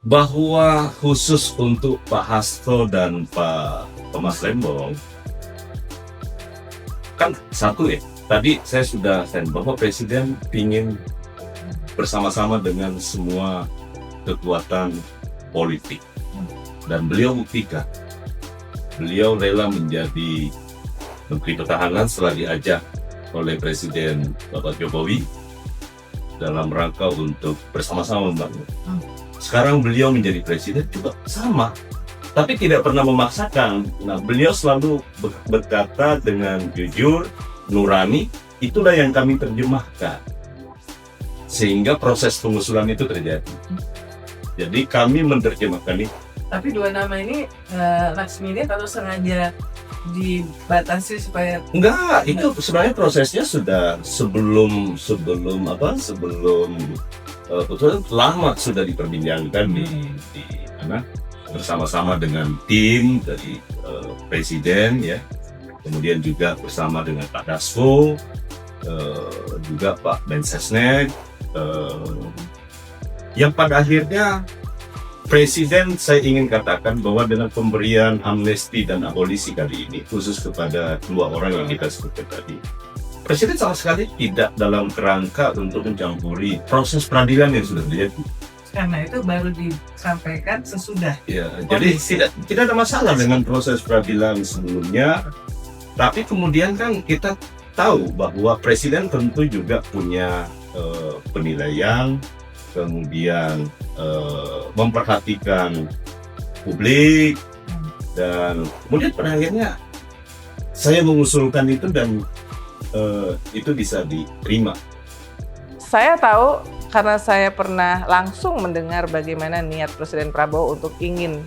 Bahwa khusus untuk Pak Hasto dan Pak Thomas Lembong, kan satu ya, tadi saya sudah bahwa Presiden ingin bersama-sama dengan semua kekuatan politik. Dan beliau buktikan, beliau rela menjadi Menteri Pertahanan setelah diajak oleh Presiden Bapak Jokowi dalam rangka untuk bersama-sama membangun. Sekarang beliau menjadi presiden juga sama, tapi tidak pernah memaksakan. Nah, beliau selalu berkata dengan jujur, nurani, itulah yang kami terjemahkan. Sehingga proses pengusulan itu terjadi. Jadi kami menerjemahkan itu. Tapi dua nama ini last minute atau sengaja dibatasi supaya Enggak, itu sebenarnya prosesnya sudah sebelum kebetulan lama sudah diperbincangkan di mana bersama-sama dengan tim dari Presiden ya, kemudian juga bersama dengan Pak Dasko, juga Pak Mensesnek, yang pada akhirnya Presiden, saya ingin katakan bahwa dengan pemberian amnesti dan abolisi kali ini, khusus kepada dua orang yang kita sebutkan tadi, Presiden sama sekali tidak dalam kerangka untuk mencampuri proses peradilan yang sudah terjadi. karena itu baru disampaikan sesudah. Ya, jadi tidak ada masalah dengan proses peradilan sebelumnya, tapi kemudian kan kita tahu bahwa Presiden tentu juga punya penilaian, kemudian memperhatikan publik, dan kemudian pada akhirnya saya mengusulkan itu dan itu bisa diterima. Saya tahu karena saya pernah langsung mendengar bagaimana niat Presiden Prabowo untuk ingin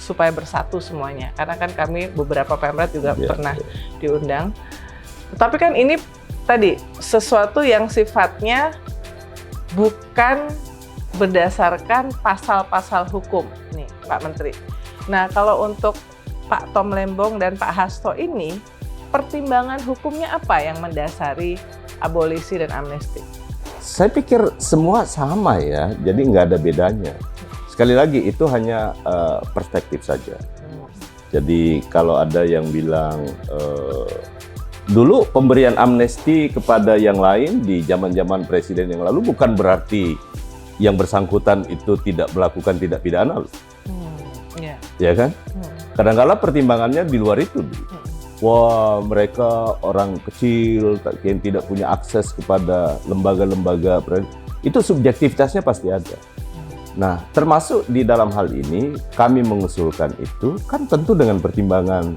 supaya bersatu semuanya. Karena kan kami beberapa Pemret juga pernah diundang. Tapi kan ini tadi sesuatu yang sifatnya bukan berdasarkan pasal-pasal hukum nih Pak Menteri. Nah kalau untuk Pak Tom Lembong dan Pak Hasto ini, pertimbangan hukumnya apa yang mendasari abolisi dan amnesti? Saya pikir semua sama ya, jadi nggak ada bedanya. Sekali lagi itu hanya perspektif saja. Jadi kalau ada yang bilang dulu pemberian amnesti kepada yang lain di zaman-zaman presiden yang lalu bukan berarti yang bersangkutan itu tidak melakukan tindak pidana, ya kan? Kadang-kala pertimbangannya di luar itu. Wah, mereka orang kecil yang tidak punya akses kepada lembaga-lembaga, itu subjektivitasnya pasti ada. Nah, termasuk di dalam hal ini kami mengusulkan itu kan tentu dengan pertimbangan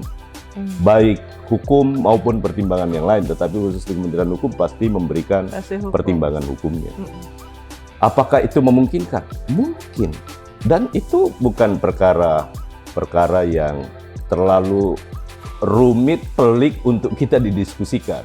baik hukum maupun pertimbangan yang lain, tetapi khusus di Kementerian Hukum pasti memberikan pertimbangan hukumnya. Apakah itu memungkinkan? Mungkin. Dan itu bukan perkara yang terlalu rumit, pelik untuk kita didiskusikan.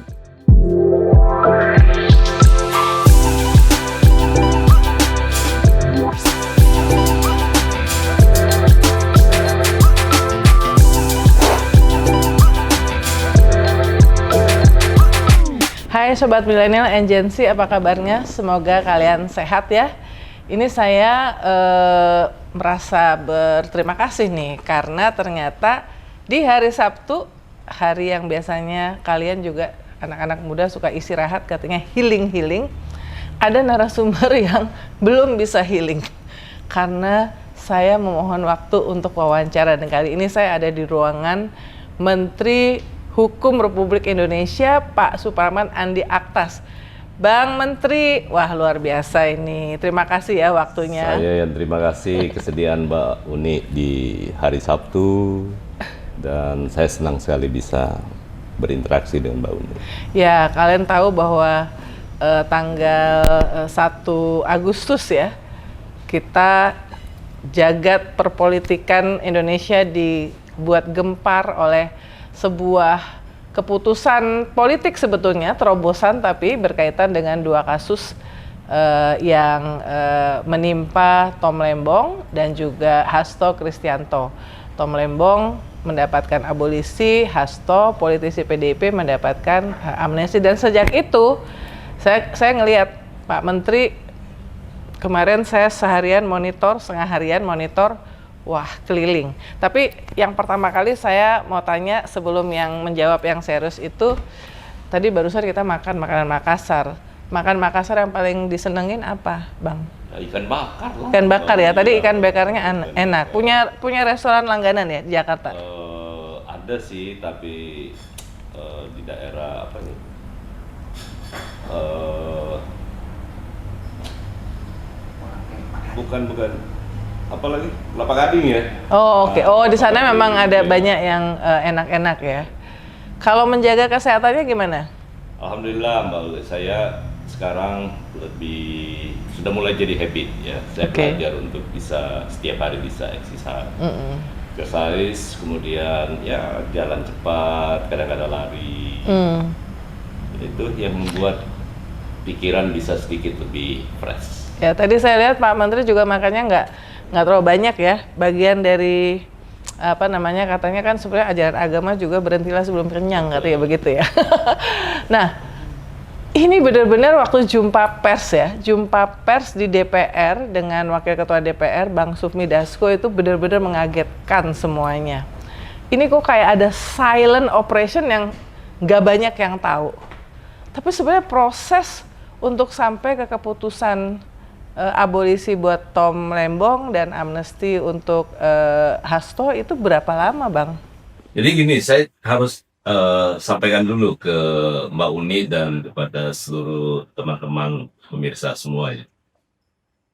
Hai Sobat Milenial and Gen Z, apa kabarnya? Semoga kalian sehat ya. Ini saya merasa berterima kasih nih, karena ternyata di hari Sabtu, hari yang biasanya kalian juga anak-anak muda suka istirahat, katanya healing, ada narasumber yang belum bisa healing. Karena saya memohon waktu untuk wawancara, dan kali ini saya ada di ruangan Menteri Hukum Republik Indonesia, Pak Suparman Andi Aktas. Bang Menteri, wah luar biasa ini. Terima kasih ya waktunya. Saya yang terima kasih kesediaan Mbak Uni di hari Sabtu, dan saya senang sekali bisa berinteraksi dengan Mbak Uni. Ya, kalian tahu bahwa tanggal 1 Agustus ya, kita jagat perpolitikan Indonesia dibuat gempar oleh sebuah keputusan politik, sebetulnya terobosan, tapi berkaitan dengan dua kasus yang menimpa Tom Lembong dan juga Hasto Kristianto. Tom Lembong mendapatkan abolisi, Hasto politisi PDIP mendapatkan amnesti, dan sejak itu saya ngelihat Pak Menteri Kemarin saya seharian monitor, setengah harian monitor, wah keliling. Tapi yang pertama kali saya mau tanya sebelum yang menjawab yang serius itu, tadi barusan kita makan makanan Makassar. Makan Makassar yang paling disenengin apa, Bang? Ikan bakar lah. Ikan bakar ya, tadi ikan bakarnya enak. Punya restoran langganan ya di Jakarta? Ada sih, tapi di daerah apa nih? Bukan. Apalagi Kelapa Gading ya. Oh oke, oh di sana memang ada banyak yang enak-enak ya. Kalau menjaga kesehatannya gimana? Alhamdulillah Mbak Uli, saya sekarang sudah mulai jadi habit ya. Saya belajar untuk bisa setiap hari bisa exercise, kemudian ya jalan cepat, kadang-kadang lari. Itu yang membuat pikiran bisa sedikit lebih fresh. Ya tadi saya lihat Pak Menteri juga makannya nggak terlalu banyak ya. Bagian dari apa namanya, katanya kan sebenarnya ajaran agama juga berhentilah sebelum kenyang, katanya begitu ya. Nah, ini benar-benar waktu jumpa pers di DPR dengan Wakil Ketua DPR Bang Sufmi Dasko itu benar-benar mengagetkan semuanya. Ini kok kayak ada silent operation yang nggak banyak yang tahu. Tapi sebenarnya proses untuk sampai ke keputusan abolisi buat Tom Lembong dan amnesti untuk Hasto itu berapa lama, Bang? Jadi gini, saya harus sampaikan dulu ke Mbak Uni dan kepada seluruh teman-teman pemirsa semuanya.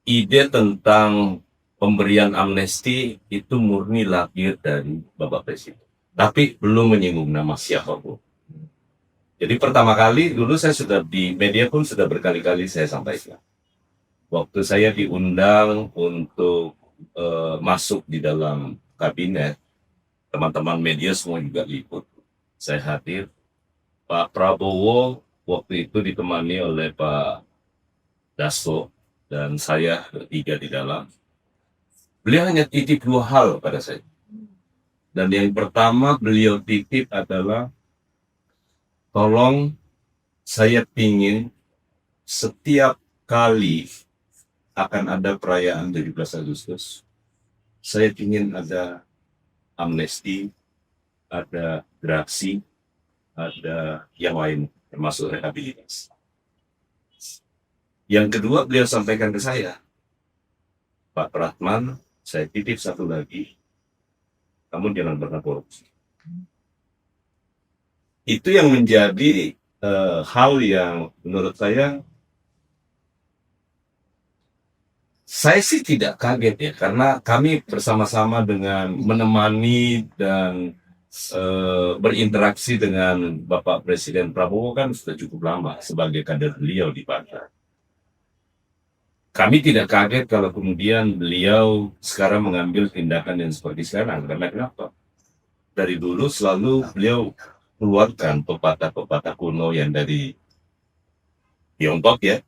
Ide tentang pemberian amnesti itu murni lahir dari Bapak Presiden, tapi belum menyinggung nama siapapun. Jadi pertama kali dulu saya sudah di media pun sudah berkali-kali saya sampaikan. Waktu saya diundang untuk masuk di dalam kabinet, teman-teman media semua juga liput. Saya hadir, Pak Prabowo waktu itu ditemani oleh Pak Dasko dan saya bertiga di dalam. Beliau hanya titip 2 hal pada saya. Dan yang pertama beliau titip adalah, tolong saya pingin setiap kali akan ada perayaan 17 Agustus, saya ingin ada amnesti, ada gerasi, ada yang lain, termasuk rehabilitasi. Yang kedua beliau sampaikan ke saya, Pak Pratman, saya titip satu lagi, kamu jangan pernah korupsi. Itu yang menjadi hal yang menurut saya sih tidak kaget ya, karena kami bersama-sama dengan menemani dan berinteraksi dengan Bapak Presiden Prabowo kan sudah cukup lama sebagai kader beliau di partai. Kami tidak kaget kalau kemudian beliau sekarang mengambil tindakan yang seperti sekarang. Karena kenapa? Dari dulu selalu beliau keluarkan pepatah-pepatah kuno yang dari Tiongkok ya,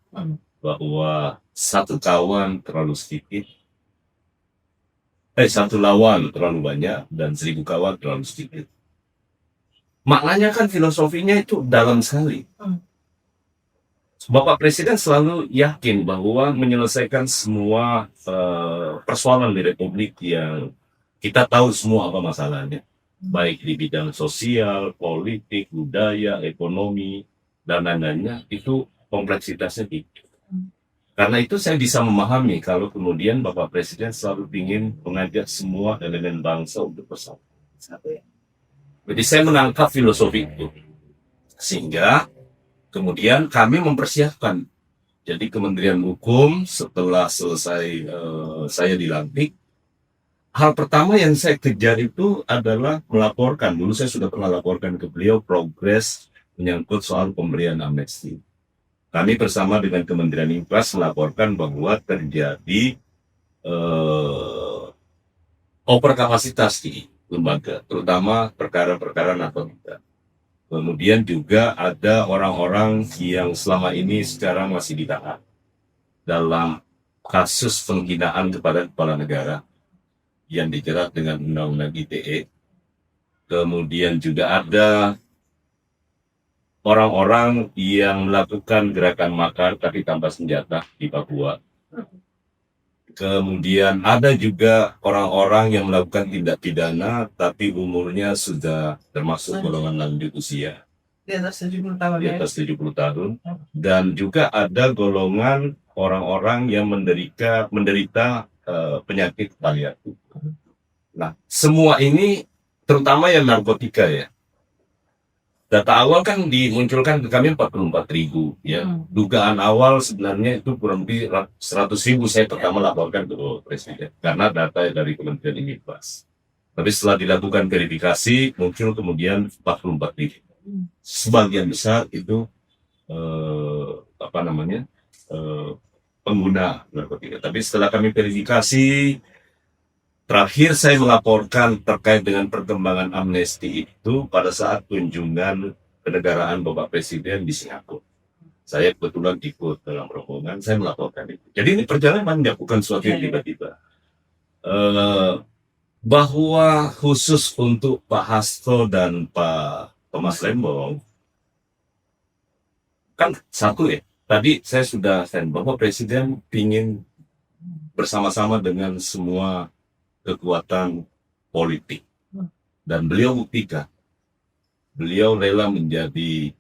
bahwa satu kawan terlalu sedikit, satu lawan terlalu banyak, dan 1000 kawan terlalu sedikit. Maknanya kan filosofinya itu dalam sekali. Bapak Presiden selalu yakin bahwa menyelesaikan semua persoalan di Republik yang kita tahu semua apa masalahnya, baik di bidang sosial, politik, budaya, ekonomi, dan lain-lainnya, itu kompleksitasnya tinggi. Karena itu saya bisa memahami kalau kemudian Bapak Presiden selalu ingin mengajak semua elemen bangsa untuk bersama. Jadi saya menangkap filosofi itu. Sehingga kemudian kami mempersiapkan. Jadi Kementerian Hukum setelah selesai saya dilantik, hal pertama yang saya kejar itu adalah melaporkan. Dulu saya sudah pernah laporkan ke beliau progres menyangkut soal pemberian amnesti. Kami bersama dengan Kementerian Infras melaporkan bahwa terjadi overkapasitas di lembaga, terutama perkara-perkara narkotika. Kemudian juga ada orang-orang yang selama ini sekarang masih ditahan dalam kasus penghinaan kepada kepala negara yang dijerat dengan Undang-Undang ITE. Kemudian juga ada orang-orang yang melakukan gerakan makar tapi tanpa senjata di Papua. Kemudian ada juga orang-orang yang melakukan tindak pidana tapi umurnya sudah termasuk golongan lanjut usia Di atas 70 tahun di ya. atas 70 tahun, dan juga ada golongan orang-orang yang menderita penyakit paliatif. Nah, semua ini terutama yang narkotika ya. Data awal kan dimunculkan ke kami 44.000 ya. Dugaan awal sebenarnya itu kurang lebih 100.000 saya pertama laporkan ke Presiden karena data dari Kementerian Imigras. Tapi setelah dilakukan verifikasi muncul kemudian 44.000. Sebagian besar itu pengguna narkotika. Tapi setelah kami verifikasi, terakhir saya melaporkan terkait dengan perkembangan amnesti itu pada saat kunjungan kenegaraan Bapak Presiden di Singapura. Saya kebetulan ikut dalam rombongan, saya melaporkan itu. Jadi ini perjalanan panjang, bukan sesuatu yang tiba-tiba. Bahwa khusus untuk Pak Hasto dan Pak Thomas Lembong, kan satu ya, tadi saya sudah stand bahwa Presiden ingin bersama-sama dengan semua kekuatan politik, dan beliau buktikan beliau rela menjadi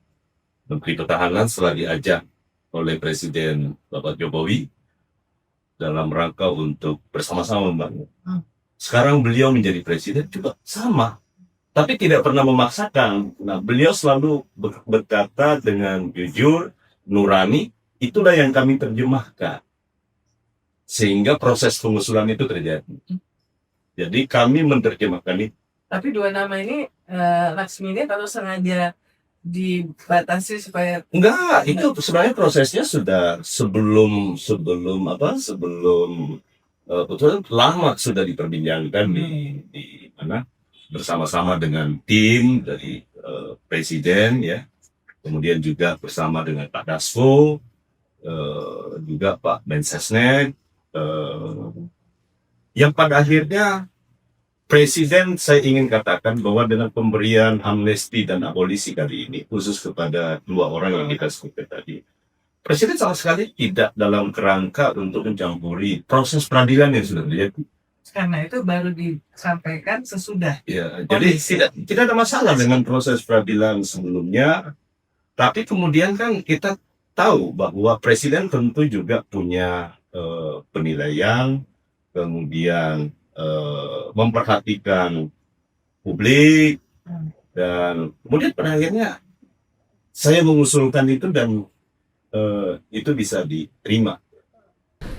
Menteri Pertahanan setelah diajak oleh Presiden Bapak Jokowi dalam rangka untuk bersama-sama membangun. Sekarang beliau menjadi presiden juga sama, tapi tidak pernah memaksakan. Nah, beliau selalu berkata dengan jujur, nurani, itulah yang kami terjemahkan sehingga proses pengusulan itu terjadi. Jadi kami menerjemahkan itu. Tapi dua nama ini last minute atau sengaja dibatasi supaya Enggak, itu sebenarnya prosesnya sudah sebelum betul lama sudah diperbincangkan di mana bersama-sama dengan tim dari Presiden ya, kemudian juga bersama dengan Pak Dasko, juga Pak Mensesnek, yang pada akhirnya Presiden, saya ingin katakan bahwa dengan pemberian amnesti dan abolisi kali ini, khusus kepada dua orang yang kita sebutkan tadi, Presiden sama sekali tidak dalam kerangka untuk mencampuri proses peradilan yang sudah terjadi. karena itu baru disampaikan sesudah. Ya, jadi tidak ada masalah dengan proses peradilan sebelumnya, tapi kemudian kan kita tahu bahwa Presiden tentu juga punya penilaian, kemudian memperhatikan publik, dan kemudian pada akhirnya saya mengusulkan itu dan itu bisa diterima.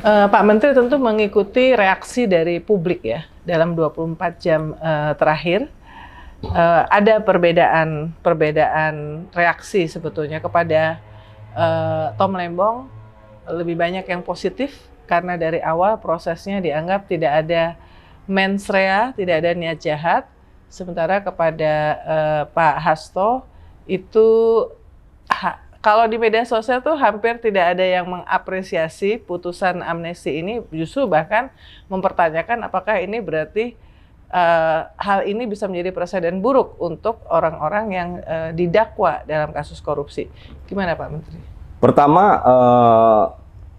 Pak Menteri tentu mengikuti reaksi dari publik ya dalam 24 jam terakhir. Ada perbedaan reaksi sebetulnya kepada Tom Lembong, lebih banyak yang positif karena dari awal prosesnya dianggap tidak ada mens rea, tidak ada niat jahat. Sementara kepada Pak Hasto itu kalau di media sosial tuh hampir tidak ada yang mengapresiasi putusan amnesti ini, justru bahkan mempertanyakan apakah ini berarti hal ini bisa menjadi presiden buruk untuk orang-orang yang didakwa dalam kasus korupsi. Gimana Pak Menteri? Pertama,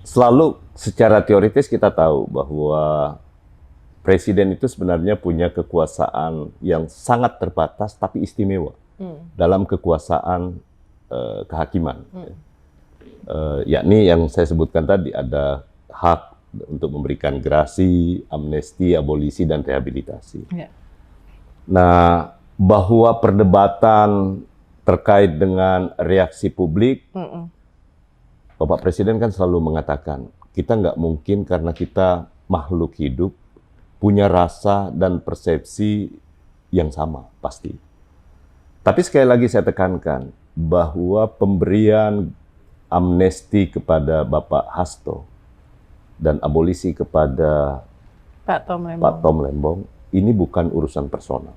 selalu secara teoritis kita tahu bahwa Presiden itu sebenarnya punya kekuasaan yang sangat terbatas tapi istimewa dalam kekuasaan kehakiman. Yakni yang saya sebutkan tadi, ada hak untuk memberikan gerasi, amnesti, abolisi, dan rehabilitasi. Ya. Nah, bahwa perdebatan terkait dengan reaksi publik, Bapak Presiden kan selalu mengatakan, kita nggak mungkin karena kita makhluk hidup, punya rasa dan persepsi yang sama, pasti. Tapi sekali lagi saya tekankan, bahwa pemberian amnesti kepada Bapak Hasto dan abolisi kepada Pak Tom Lembong, ini bukan urusan personal.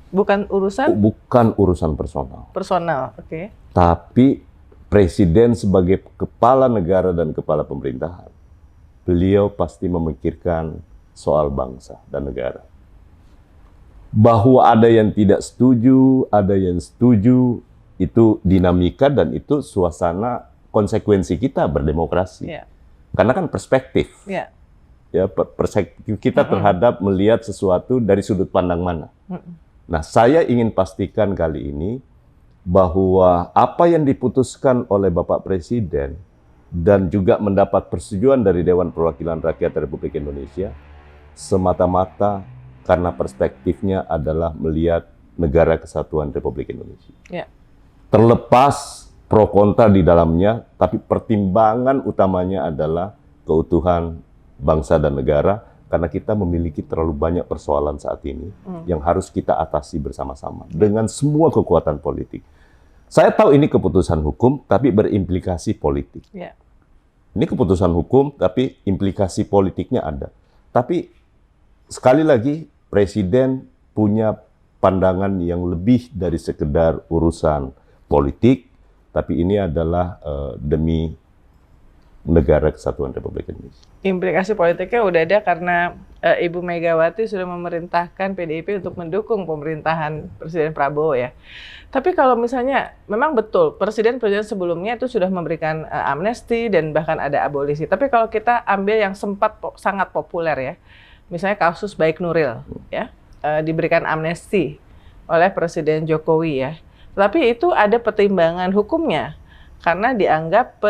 Bukan urusan personal. Personal, oke. Tapi Presiden sebagai kepala negara dan kepala pemerintahan, beliau pasti memikirkan soal bangsa dan negara. Bahwa ada yang tidak setuju, ada yang setuju, itu dinamika dan itu suasana konsekuensi kita berdemokrasi. Yeah. Karena kan perspektif. Yeah. ya perspektif kita terhadap melihat sesuatu dari sudut pandang mana. Nah, saya ingin pastikan kali ini bahwa apa yang diputuskan oleh Bapak Presiden dan juga mendapat persetujuan dari Dewan Perwakilan Rakyat Republik Indonesia semata-mata karena perspektifnya adalah melihat negara kesatuan Republik Indonesia. Ya. Terlepas pro kontra di dalamnya, tapi pertimbangan utamanya adalah keutuhan bangsa dan negara, karena kita memiliki terlalu banyak persoalan saat ini yang harus kita atasi bersama-sama dengan semua kekuatan politik. Saya tahu ini keputusan hukum, tapi berimplikasi politik. Ya. Ini keputusan hukum, tapi implikasi politiknya ada. Tapi sekali lagi, Presiden punya pandangan yang lebih dari sekedar urusan politik, tapi ini adalah demi negara kesatuan Republik Indonesia. Implikasi politiknya udah ada karena Ibu Megawati sudah memerintahkan PDIP untuk mendukung pemerintahan Presiden Prabowo ya. Tapi kalau misalnya memang betul presiden-presiden sebelumnya itu sudah memberikan amnesti dan bahkan ada abolisi. Tapi kalau kita ambil yang sempat sangat populer ya, misalnya kasus Baik Nuril ya, diberikan amnesti oleh Presiden Jokowi ya. Tapi itu ada pertimbangan hukumnya karena dianggap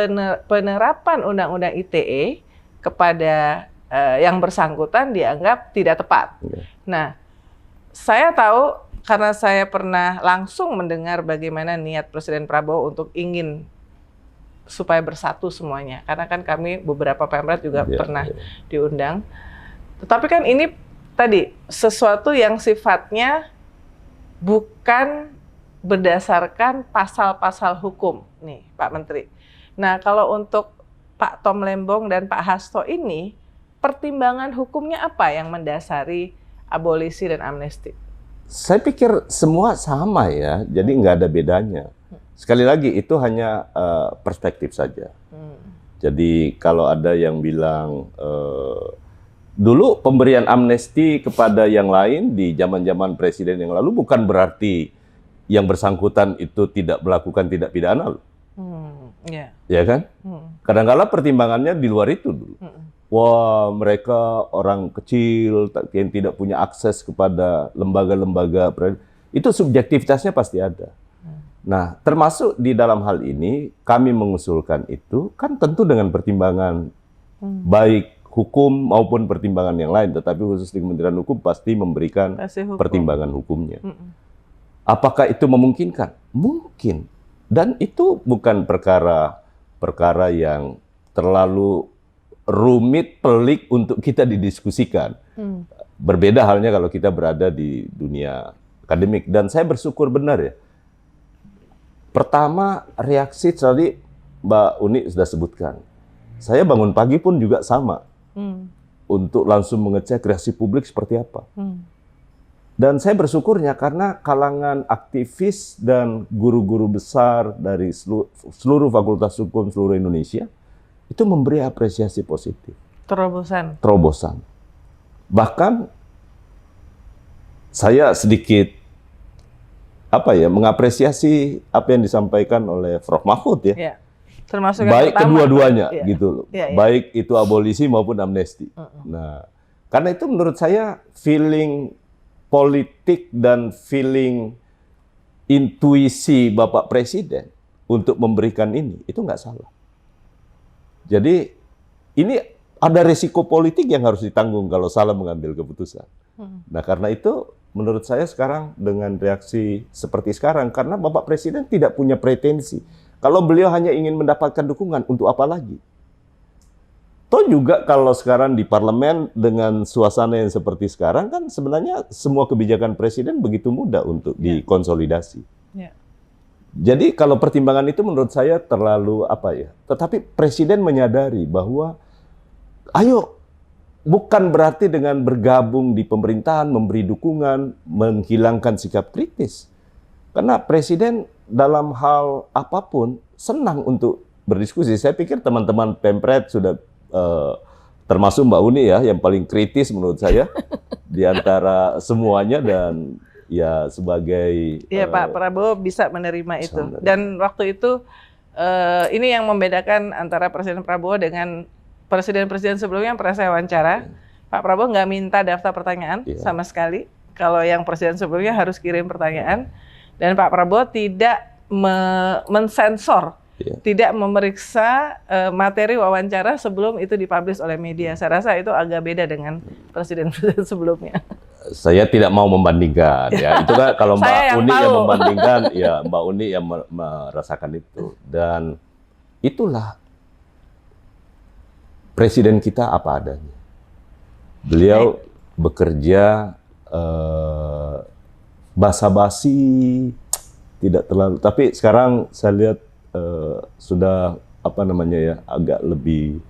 penerapan Undang-Undang ITE kepada yang bersangkutan dianggap tidak tepat. Nah, saya tahu karena saya pernah langsung mendengar bagaimana niat Presiden Prabowo untuk ingin supaya bersatu semuanya. Karena kan kami beberapa Pemret juga pernah diundang. Tetapi kan ini tadi sesuatu yang sifatnya bukan berdasarkan pasal-pasal hukum nih, Pak Menteri. Nah, kalau untuk Pak Tom Lembong dan Pak Hasto ini, pertimbangan hukumnya apa yang mendasari abolisi dan amnesti? Saya pikir semua sama ya, jadi nggak ada bedanya. Sekali lagi, itu hanya perspektif saja. Jadi kalau ada yang bilang, dulu pemberian amnesti kepada yang lain di zaman-zaman presiden yang lalu bukan berarti yang bersangkutan itu tidak melakukan tindak pidana. Ya kan? Kadang-kadang pertimbangannya di luar itu dulu. Wah, mereka orang kecil yang tidak punya akses kepada lembaga-lembaga. Itu subjektivitasnya pasti ada. Nah, termasuk di dalam hal ini, kami mengusulkan itu, kan tentu dengan pertimbangan baik hukum maupun pertimbangan yang lain. Tetapi khusus di Kementerian Hukum pasti memberikan pertimbangan hukumnya. Apakah itu memungkinkan? Mungkin. Dan itu bukan perkara yang terlalu rumit, pelik untuk kita didiskusikan. Berbeda halnya kalau kita berada di dunia akademik. Dan saya bersyukur benar ya. Pertama, reaksi tadi Mbak Uni sudah sebutkan. Saya bangun pagi pun juga sama. Untuk langsung mengecek reaksi publik seperti apa. Dan saya bersyukurnya karena kalangan aktivis dan guru-guru besar dari seluruh fakultas hukum seluruh Indonesia itu memberi apresiasi positif. Terobosan. Bahkan saya sedikit mengapresiasi apa yang disampaikan oleh Prof. Mahfud ya. Termasuk baik kedua-duanya gitu loh. Baik itu abolisi maupun amnesti. Nah, karena itu menurut saya feeling politik dan feeling intuisi Bapak Presiden untuk memberikan ini itu nggak salah. Jadi ini ada risiko politik yang harus ditanggung kalau salah mengambil keputusan. Nah, karena itu menurut saya sekarang dengan reaksi seperti sekarang, karena Bapak Presiden tidak punya pretensi. Kalau beliau hanya ingin mendapatkan dukungan, untuk apa lagi? Toh juga kalau sekarang di parlemen dengan suasana yang seperti sekarang, kan sebenarnya semua kebijakan Presiden begitu mudah untuk dikonsolidasi. Jadi kalau pertimbangan itu menurut saya terlalu tetapi Presiden menyadari bahwa bukan berarti dengan bergabung di pemerintahan, memberi dukungan, menghilangkan sikap kritis. Karena Presiden dalam hal apapun senang untuk berdiskusi. Saya pikir teman-teman Pemret sudah termasuk Mbak Uni ya yang paling kritis menurut saya di antara semuanya, dan ya sebagai Pak Prabowo bisa menerima itu. Dan waktu itu ini yang membedakan antara Presiden Prabowo dengan presiden-presiden sebelumnya yang pernah saya wawancara, Pak Prabowo nggak minta daftar pertanyaan sama sekali. Kalau yang presiden sebelumnya harus kirim pertanyaan, dan Pak Prabowo tidak mensensor, tidak memeriksa materi wawancara sebelum itu dipublish oleh media. Saya rasa itu agak beda dengan presiden-presiden sebelumnya. Saya tidak mau membandingkan, ya. Itu kan kalau Mbak Uni yang membandingkan, ya Mbak Uni yang merasakan itu. Dan itulah presiden kita apa adanya. Beliau bekerja basa-basi, tidak terlalu. Tapi sekarang saya lihat sudah apa namanya ya, agak lebih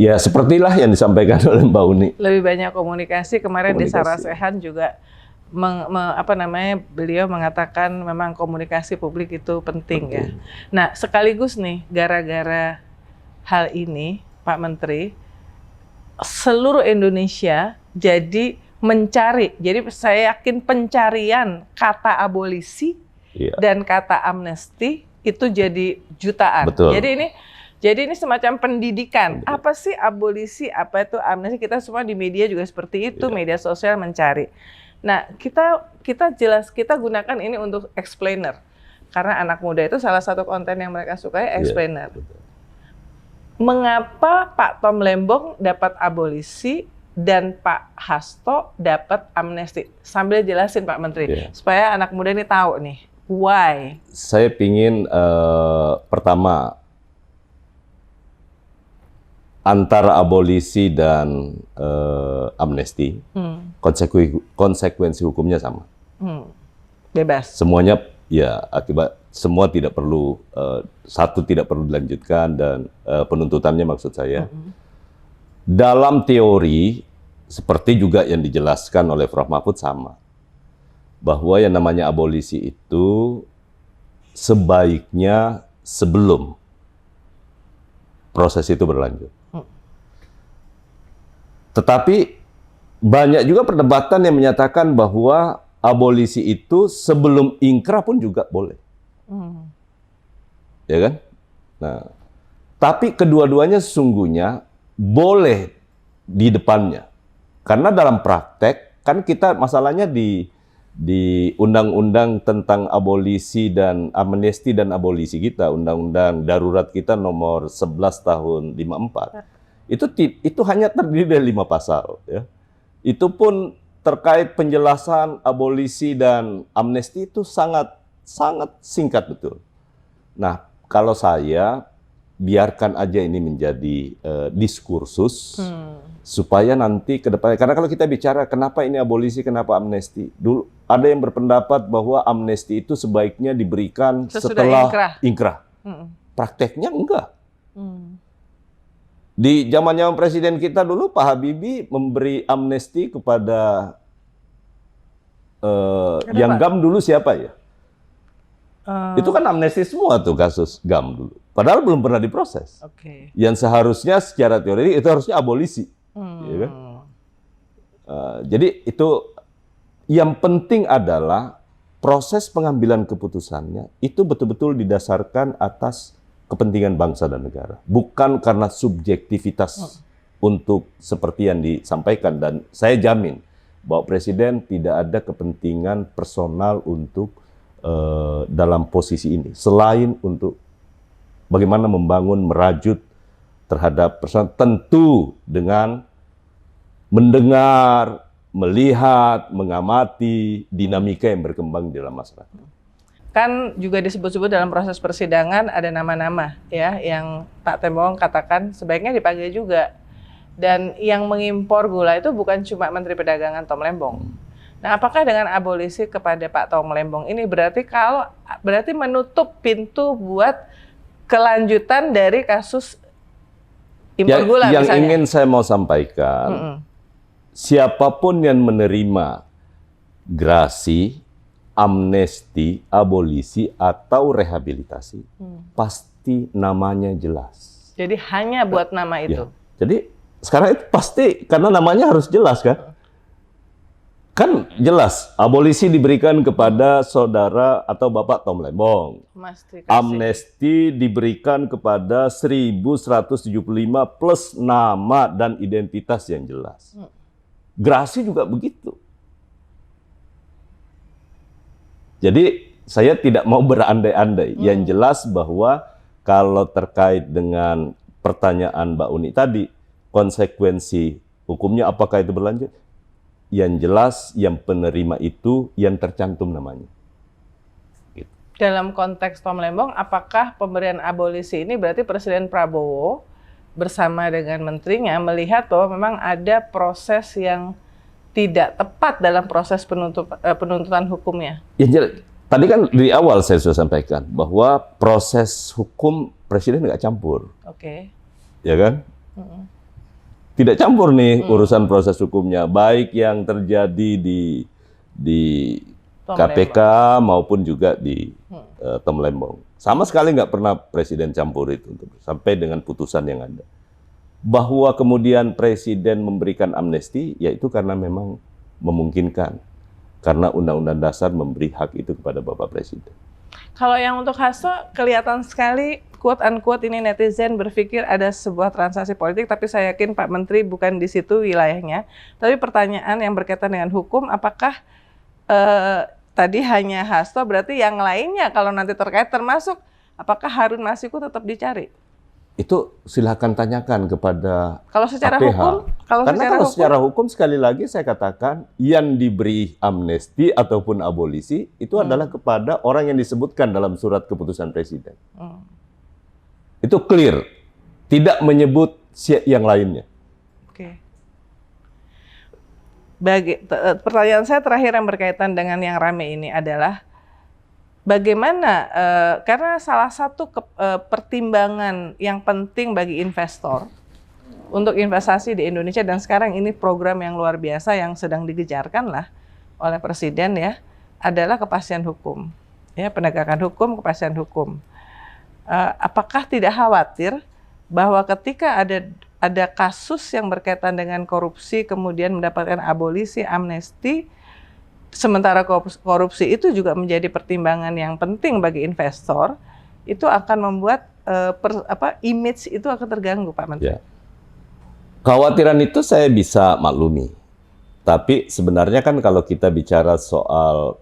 ya sepertilah yang disampaikan oleh Mbak Uni. Lebih banyak komunikasi. Kemarin di Sarasehan juga beliau mengatakan memang komunikasi publik itu penting ya. Nah, sekaligus nih gara-gara hal ini, Pak Menteri, seluruh Indonesia jadi mencari. Jadi saya yakin pencarian kata abolisi dan kata amnesti itu jadi jutaan. Betul. Jadi ini semacam pendidikan. Apa sih abolisi, apa itu amnesti? Kita semua di media juga seperti itu, media sosial mencari. Nah, kita gunakan ini untuk explainer. Karena anak muda itu salah satu konten yang mereka sukai explainer. Mengapa Pak Tom Lembong dapat abolisi dan Pak Hasto dapat amnesti? Sambil jelasin Pak Menteri, supaya anak muda ini tahu nih, why? Saya pingin pertama, antara abolisi dan amnesti, konsekuensi hukumnya sama. Bebas. Semuanya ya akibat semua tidak perlu satu tidak perlu dilanjutkan dan penuntutannya maksud saya. Dalam teori seperti juga yang dijelaskan oleh Prof. Mahfud sama, bahwa yang namanya abolisi itu sebaiknya sebelum proses itu berlanjut. Tetapi banyak juga perdebatan yang menyatakan bahwa abolisi itu sebelum ingkrah pun juga boleh. Ya kan? Nah, tapi kedua-duanya sesungguhnya boleh di depannya. Karena dalam praktek, kan kita masalahnya di undang-undang tentang abolisi dan amnesti dan abolisi kita, undang-undang darurat kita nomor 11 tahun 54. Itu hanya terdiri dari 5 pasal, ya. Itu pun terkait penjelasan abolisi dan amnesti itu sangat singkat betul. Nah, kalau saya biarkan aja ini menjadi diskursus supaya nanti ke depannya, karena kalau kita bicara kenapa ini abolisi, kenapa amnesti, dulu ada yang berpendapat bahwa amnesti itu sebaiknya diberikan setelah ingkrah. Prakteknya enggak. Di zaman presiden kita dulu, Pak Habibie memberi amnesti kepada yang GAM dulu siapa ya? Itu kan amnesti semua tuh kasus GAM dulu. Padahal belum pernah diproses. Yang seharusnya secara teori itu harusnya abolisi. Ya kan? Jadi itu yang penting adalah proses pengambilan keputusannya itu betul-betul didasarkan atas kepentingan bangsa dan negara, bukan karena subjektivitas untuk seperti yang disampaikan. Dan saya jamin bahwa Presiden tidak ada kepentingan personal untuk dalam posisi ini, selain untuk bagaimana membangun merajut terhadap personal, tentu dengan mendengar, melihat, mengamati dinamika yang berkembang di dalam masyarakat. Kan juga disebut-sebut dalam proses persidangan ada nama-nama ya yang Pak Tembong katakan sebaiknya dipanggil juga. Dan yang mengimpor gula itu bukan cuma Menteri Perdagangan Tom Lembong. Nah, apakah dengan abolisi kepada Pak Tom Lembong ini berarti menutup pintu buat kelanjutan dari kasus impor gula yang misalnya? Yang ingin saya mau sampaikan, siapapun yang menerima grasi, amnesti, abolisi, atau rehabilitasi, pasti namanya jelas. Jadi hanya buat nama itu? Ya. Jadi sekarang itu pasti, karena namanya harus jelas kan? Kan jelas abolisi diberikan kepada saudara atau Bapak Tom Lembong. Amnesti diberikan kepada 1175 plus nama dan identitas yang jelas. Gerasi juga begitu. Jadi saya tidak mau berandai-andai. Yang jelas bahwa kalau terkait dengan pertanyaan Mbak Uni tadi, konsekuensi hukumnya apakah itu berlanjut? Yang jelas yang penerima itu yang tercantum namanya. Gitu. Dalam konteks Tom Lembong, apakah pemberian abolisi ini berarti Presiden Prabowo bersama dengan menterinya melihat bahwa memang ada proses yang tidak tepat dalam proses penuntutan hukumnya? Ya, tadi kan di awal saya sudah sampaikan bahwa proses hukum Presiden nggak campur. Oke. Ya kan? Tidak campur nih urusan proses hukumnya, baik yang terjadi di KPK maupun juga di Tom Lembong. Sama sekali nggak pernah Presiden campur itu sampai dengan putusan yang ada. Bahwa kemudian Presiden memberikan amnesti, yaitu karena memang memungkinkan. Karena Undang-Undang Dasar memberi hak itu kepada Bapak Presiden. Kalau yang untuk Hasto, kelihatan sekali quote-unquote ini netizen berpikir ada sebuah transaksi politik, tapi saya yakin Pak Menteri bukan di situ wilayahnya. Tapi pertanyaan yang berkaitan dengan hukum, apakah tadi hanya Hasto, berarti yang lainnya kalau nanti terkait termasuk, apakah Harun Masiku tetap dicari? Itu silakan tanyakan kepada kalau secara KPH. Hukum, Karena secara hukum sekali lagi saya katakan yang diberi amnesti ataupun abolisi itu adalah kepada orang yang disebutkan dalam surat keputusan Presiden. Itu clear, tidak menyebut yang lainnya. Oke. Pertanyaan saya terakhir yang berkaitan dengan yang rame ini adalah bagaimana, karena salah satu pertimbangan yang penting bagi investor untuk investasi di Indonesia, dan sekarang ini program yang luar biasa yang sedang digejarkan lah oleh Presiden ya, adalah kepastian hukum. Ya, penegakan hukum, kepastian hukum. Apakah tidak khawatir bahwa ketika ada kasus yang berkaitan dengan korupsi, kemudian mendapatkan abolisi, amnesti, sementara korupsi itu juga menjadi pertimbangan yang penting bagi investor, itu akan membuat image itu akan terganggu, Pak Menteri. Ya. Kekhawatiran itu saya bisa maklumi. Tapi sebenarnya kan kalau kita bicara soal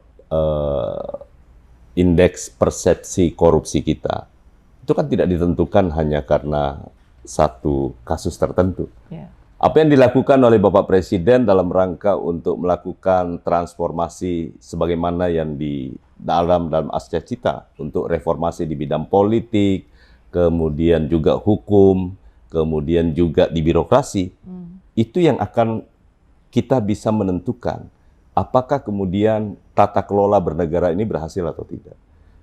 indeks persepsi korupsi kita, itu kan tidak ditentukan hanya karena satu kasus tertentu. Ya. Apa yang dilakukan oleh Bapak Presiden dalam rangka untuk melakukan transformasi sebagaimana yang di dalam Ascacita untuk reformasi di bidang politik, kemudian juga hukum, kemudian juga di birokrasi, itu yang akan kita bisa menentukan apakah kemudian tata kelola bernegara ini berhasil atau tidak.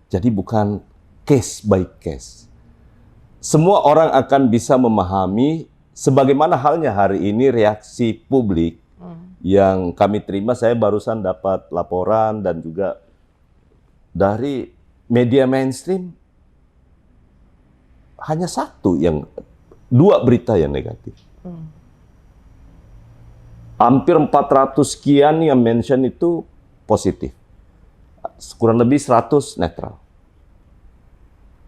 Jadi bukan case by case. Semua orang akan bisa memahami sebagaimana halnya hari ini reaksi publik yang kami terima. Saya barusan dapat laporan dan juga dari media mainstream hanya dua berita yang negatif. Hampir 400 sekian yang mention itu positif. Kurang lebih 100 netral.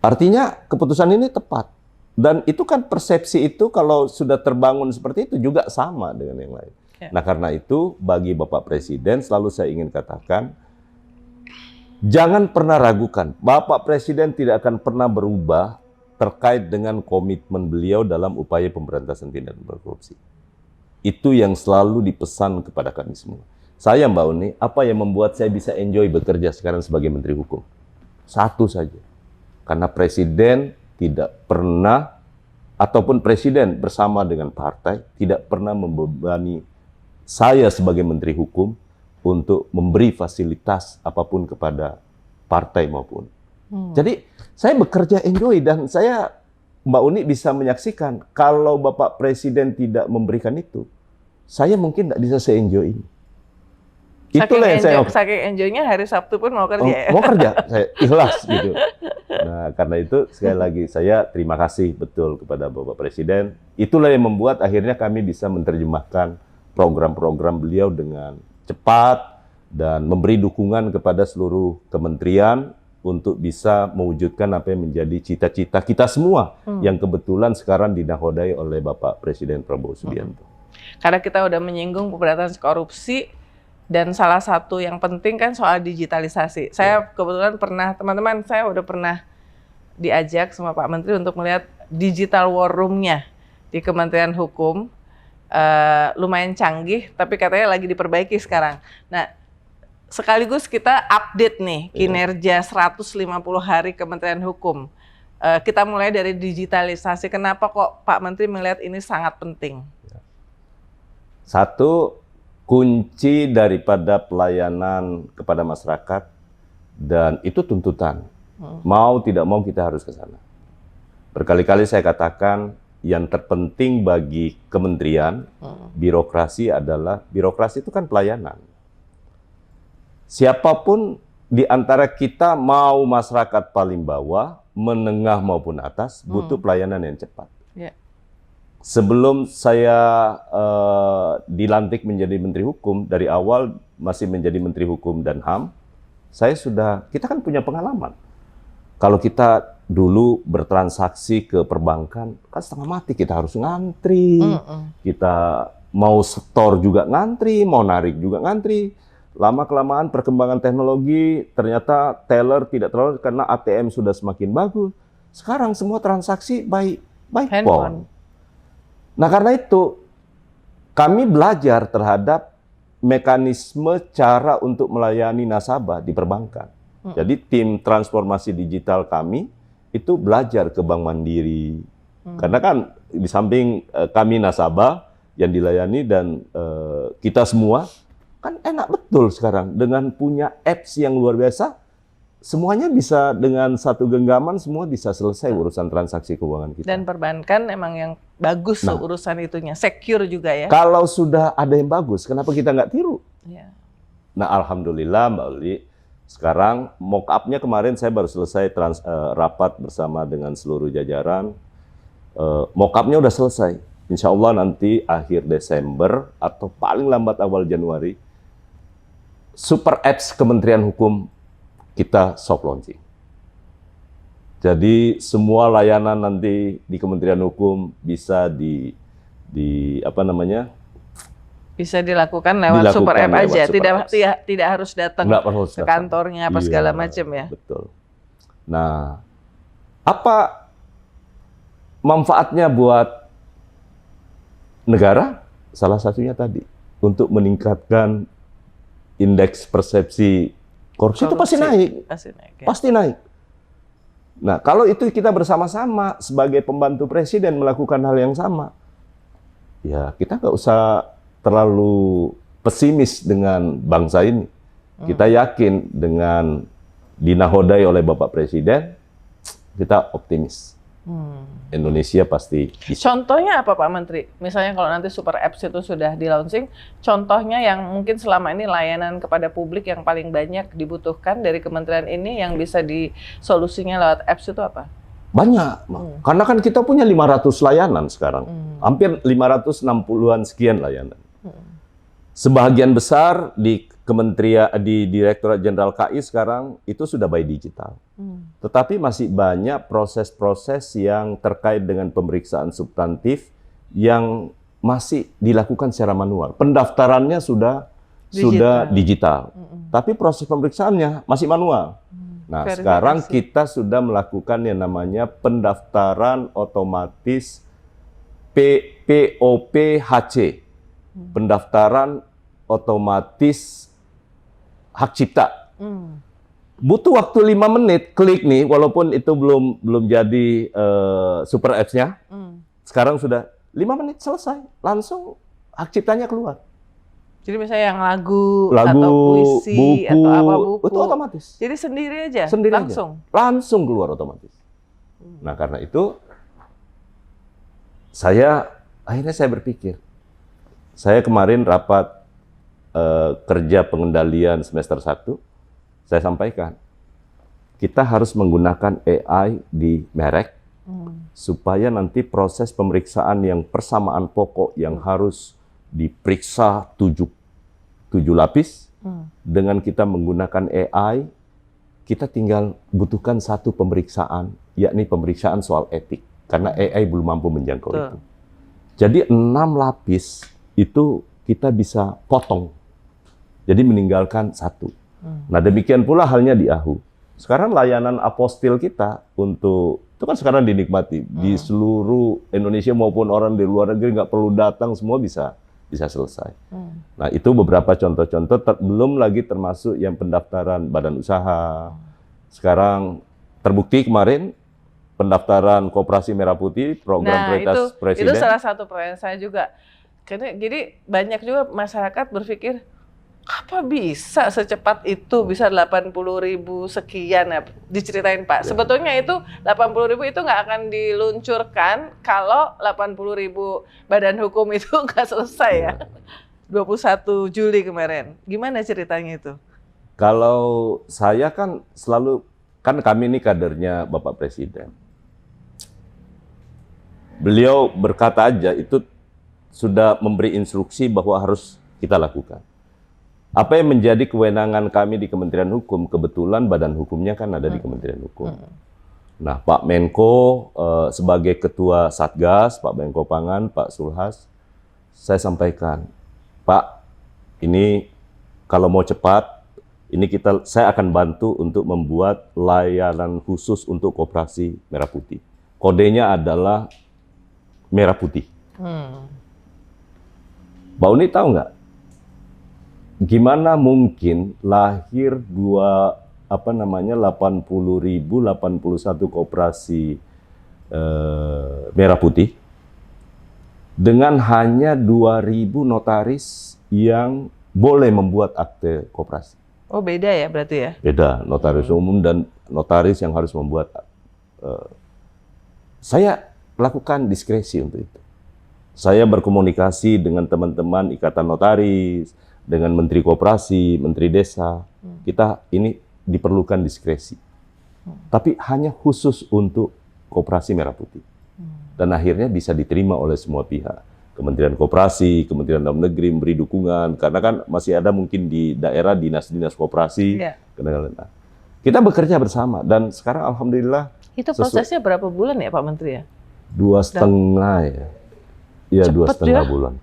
Artinya keputusan ini tepat. Dan itu kan persepsi itu kalau sudah terbangun seperti itu juga sama dengan yang lain. Ya. Nah karena itu bagi Bapak Presiden selalu saya ingin katakan, jangan pernah ragukan, Bapak Presiden tidak akan pernah berubah terkait dengan komitmen beliau dalam upaya pemberantasan tindak pidana korupsi. Itu yang selalu dipesan kepada kami semua. Saya Mbak Uni, apa yang membuat saya bisa enjoy bekerja sekarang sebagai Menteri Hukum? Satu saja. Karena Presiden tidak pernah, ataupun Presiden bersama dengan partai, tidak pernah membebani saya sebagai Menteri Hukum untuk memberi fasilitas apapun kepada partai maupun. Jadi saya bekerja enjoy dan saya, Mbak Uni bisa menyaksikan, kalau Bapak Presiden tidak memberikan itu, saya mungkin tidak bisa se-enjoy ini. Itulah yang saya saking enjoy-nya hari Sabtu pun mau kerja ya? Mau kerja, saya ikhlas gitu. Nah, karena itu sekali lagi saya terima kasih betul kepada Bapak Presiden. Itulah yang membuat akhirnya kami bisa menerjemahkan program-program beliau dengan cepat dan memberi dukungan kepada seluruh kementerian untuk bisa mewujudkan apa yang menjadi cita-cita kita semua yang kebetulan sekarang dinakodai oleh Bapak Presiden Prabowo Subianto. Karena kita udah menyinggung pemberantasan korupsi dan salah satu yang penting kan soal digitalisasi. Saya kebetulan pernah, teman-teman, saya udah pernah diajak sama Pak Menteri untuk melihat digital war room-nya di Kementerian Hukum. Lumayan canggih, tapi katanya lagi diperbaiki sekarang. Nah, sekaligus kita update nih kinerja 150 hari Kementerian Hukum. Kita mulai dari digitalisasi. Kenapa kok Pak Menteri melihat ini sangat penting? Satu, kunci daripada pelayanan kepada masyarakat dan itu tuntutan. Mau tidak mau kita harus ke sana. Berkali-kali saya katakan yang terpenting bagi kementerian, birokrasi adalah, birokrasi itu kan pelayanan. Siapapun di antara kita, mau masyarakat paling bawah, menengah maupun atas, butuh pelayanan yang cepat. Yeah. Sebelum saya dilantik menjadi Menteri Hukum, dari awal masih menjadi Menteri Hukum dan HAM, kita kan punya pengalaman. Kalau kita dulu bertransaksi ke perbankan, kan setengah mati, kita harus ngantri, kita mau setor juga ngantri, mau narik juga ngantri. Lama-kelamaan perkembangan teknologi, ternyata teller tidak terlalu karena ATM sudah semakin bagus. Sekarang semua transaksi by phone. Nah karena itu, kami belajar terhadap mekanisme cara untuk melayani nasabah di perbankan. Jadi tim transformasi digital kami itu belajar ke Bank Mandiri. Karena kan di samping kami nasabah yang dilayani dan kita semua, kan enak betul sekarang dengan punya apps yang luar biasa, semuanya bisa dengan satu genggaman, semua bisa selesai urusan transaksi keuangan kita. Dan perbankan emang yang bagus urusan itunya, secure juga ya. Kalau sudah ada yang bagus, kenapa kita nggak tiru? Ya. Nah, alhamdulillah Mbak Uli, sekarang mock-up-nya kemarin saya baru selesai rapat bersama dengan seluruh jajaran. Mock-up-nya udah selesai. Insya Allah nanti akhir Desember atau paling lambat awal Januari, Super Apps Kementerian Hukum kita soft launching. Jadi semua layanan nanti di Kementerian Hukum bisa bisa dilakukan lewat Super App aja, tidak harus datang ke kantornya apa segala macam ya. Betul. Nah, apa manfaatnya buat negara? Salah satunya tadi untuk meningkatkan indeks persepsi korupsi itu pasti naik. Ya. Pasti naik. Nah, kalau itu kita bersama-sama sebagai pembantu presiden melakukan hal yang sama, ya kita nggak usah terlalu pesimis dengan bangsa ini. Kita yakin dengan dinakodai oleh Bapak Presiden, kita optimis. Indonesia pasti bisa. Contohnya apa Pak Menteri? Misalnya kalau nanti Super Apps itu sudah di-launching, contohnya yang mungkin selama ini layanan kepada publik yang paling banyak dibutuhkan dari kementerian ini yang bisa disolusinya lewat apps itu apa? Banyak, karena kan kita punya 500 layanan sekarang, hampir 560-an sekian layanan. Sebagian besar di Direktorat Jenderal KI sekarang itu sudah by digital. Tetapi masih banyak proses-proses yang terkait dengan pemeriksaan substantif yang masih dilakukan secara manual. Pendaftarannya sudah digital. Tapi proses pemeriksaannya masih manual. Nah, sekarang kita sudah melakukan yang namanya pendaftaran otomatis POPHC. Pendaftaran otomatis hak cipta. Butuh waktu 5 menit, klik nih, walaupun itu belum jadi super apps-nya. Sekarang sudah 5 menit selesai, langsung hak ciptanya keluar. Jadi misalnya yang lagu atau puisi, buku, atau apa buku, itu otomatis. Jadi sendiri aja, langsung keluar otomatis. Nah karena itu, akhirnya saya berpikir, saya kemarin rapat kerja pengendalian semester 1, saya sampaikan, kita harus menggunakan AI di merek, supaya nanti proses pemeriksaan yang persamaan pokok yang harus diperiksa 7 7 lapis. Dengan kita menggunakan AI, kita tinggal butuhkan satu pemeriksaan, yakni pemeriksaan soal etik. Karena AI belum mampu menjangkau itu. Jadi 6 lapis itu kita bisa potong. Jadi meninggalkan satu. Nah demikian pula halnya di AHU. Sekarang layanan apostil kita untuk, itu kan sekarang dinikmati. Di seluruh Indonesia maupun orang di luar negeri nggak perlu datang, semua bisa selesai. Nah itu beberapa contoh-contoh, belum lagi termasuk yang pendaftaran badan usaha. Sekarang terbukti kemarin pendaftaran Koperasi Merah Putih, program prioritas Presiden. Itu salah satu pertanyaan saya juga. Karena jadi banyak juga masyarakat berpikir, apa bisa secepat itu, bisa 80.000 sekian ya? Diceritain Pak. Sebetulnya itu 80.000 itu nggak akan diluncurkan kalau 80.000 badan hukum itu nggak selesai ya. 21 Juli kemarin. Gimana ceritanya itu? Kalau saya kan selalu, kan kami ini kadernya Bapak Presiden. Beliau berkata aja itu sudah memberi instruksi bahwa harus kita lakukan. Apa yang menjadi kewenangan kami di Kementerian Hukum, kebetulan badan hukumnya kan ada di Kementerian Hukum. Nah, Pak Menko sebagai Ketua Satgas, Pak Menko Pangan, Pak Sulhas, saya sampaikan, Pak, ini kalau mau cepat, ini saya akan bantu untuk membuat layanan khusus untuk Koperasi Merah Putih. Kodenya adalah Merah Putih. Mbak Uni tahu nggak? Gimana mungkin lahir 81 koperasi Merah Putih dengan hanya 2.000 notaris yang boleh membuat akte koperasi. Oh beda ya berarti ya? Beda, notaris umum dan notaris yang harus membuat. Saya lakukan diskresi untuk itu. Saya berkomunikasi dengan teman-teman Ikatan Notaris, dengan Menteri Koperasi, Menteri Desa, kita ini diperlukan diskresi. Tapi hanya khusus untuk Koperasi Merah Putih. Dan akhirnya bisa diterima oleh semua pihak. Kementerian Koperasi, Kementerian Dalam Negeri memberi dukungan, karena kan masih ada mungkin di daerah dinas-dinas koperasi. Nah, kita bekerja bersama, dan sekarang Alhamdulillah. Itu prosesnya berapa bulan ya Pak Menteri ya? 2,5 ya. Iya, 2,5 bulan.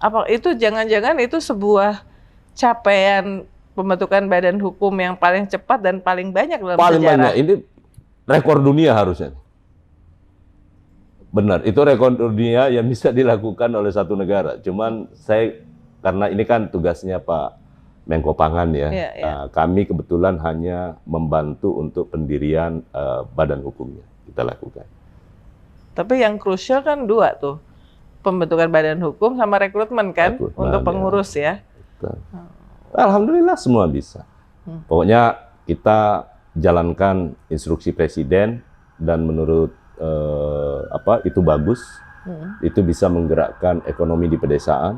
Apa itu jangan-jangan itu sebuah capaian pembentukan badan hukum yang paling cepat dan paling banyak dalam sejarah? Paling banyak, ini rekor dunia harusnya. Benar, itu rekor dunia yang bisa dilakukan oleh satu negara. Cuman karena ini kan tugasnya Pak Menko Pangan ya, kami kebetulan hanya membantu untuk pendirian badan hukumnya, kita lakukan. Tapi yang krusial kan dua tuh, pembentukan badan hukum sama rekrutmen kan, untuk pengurus ya. Alhamdulillah semua bisa. Pokoknya kita jalankan instruksi Presiden dan menurut itu bagus. Itu bisa menggerakkan ekonomi di pedesaan,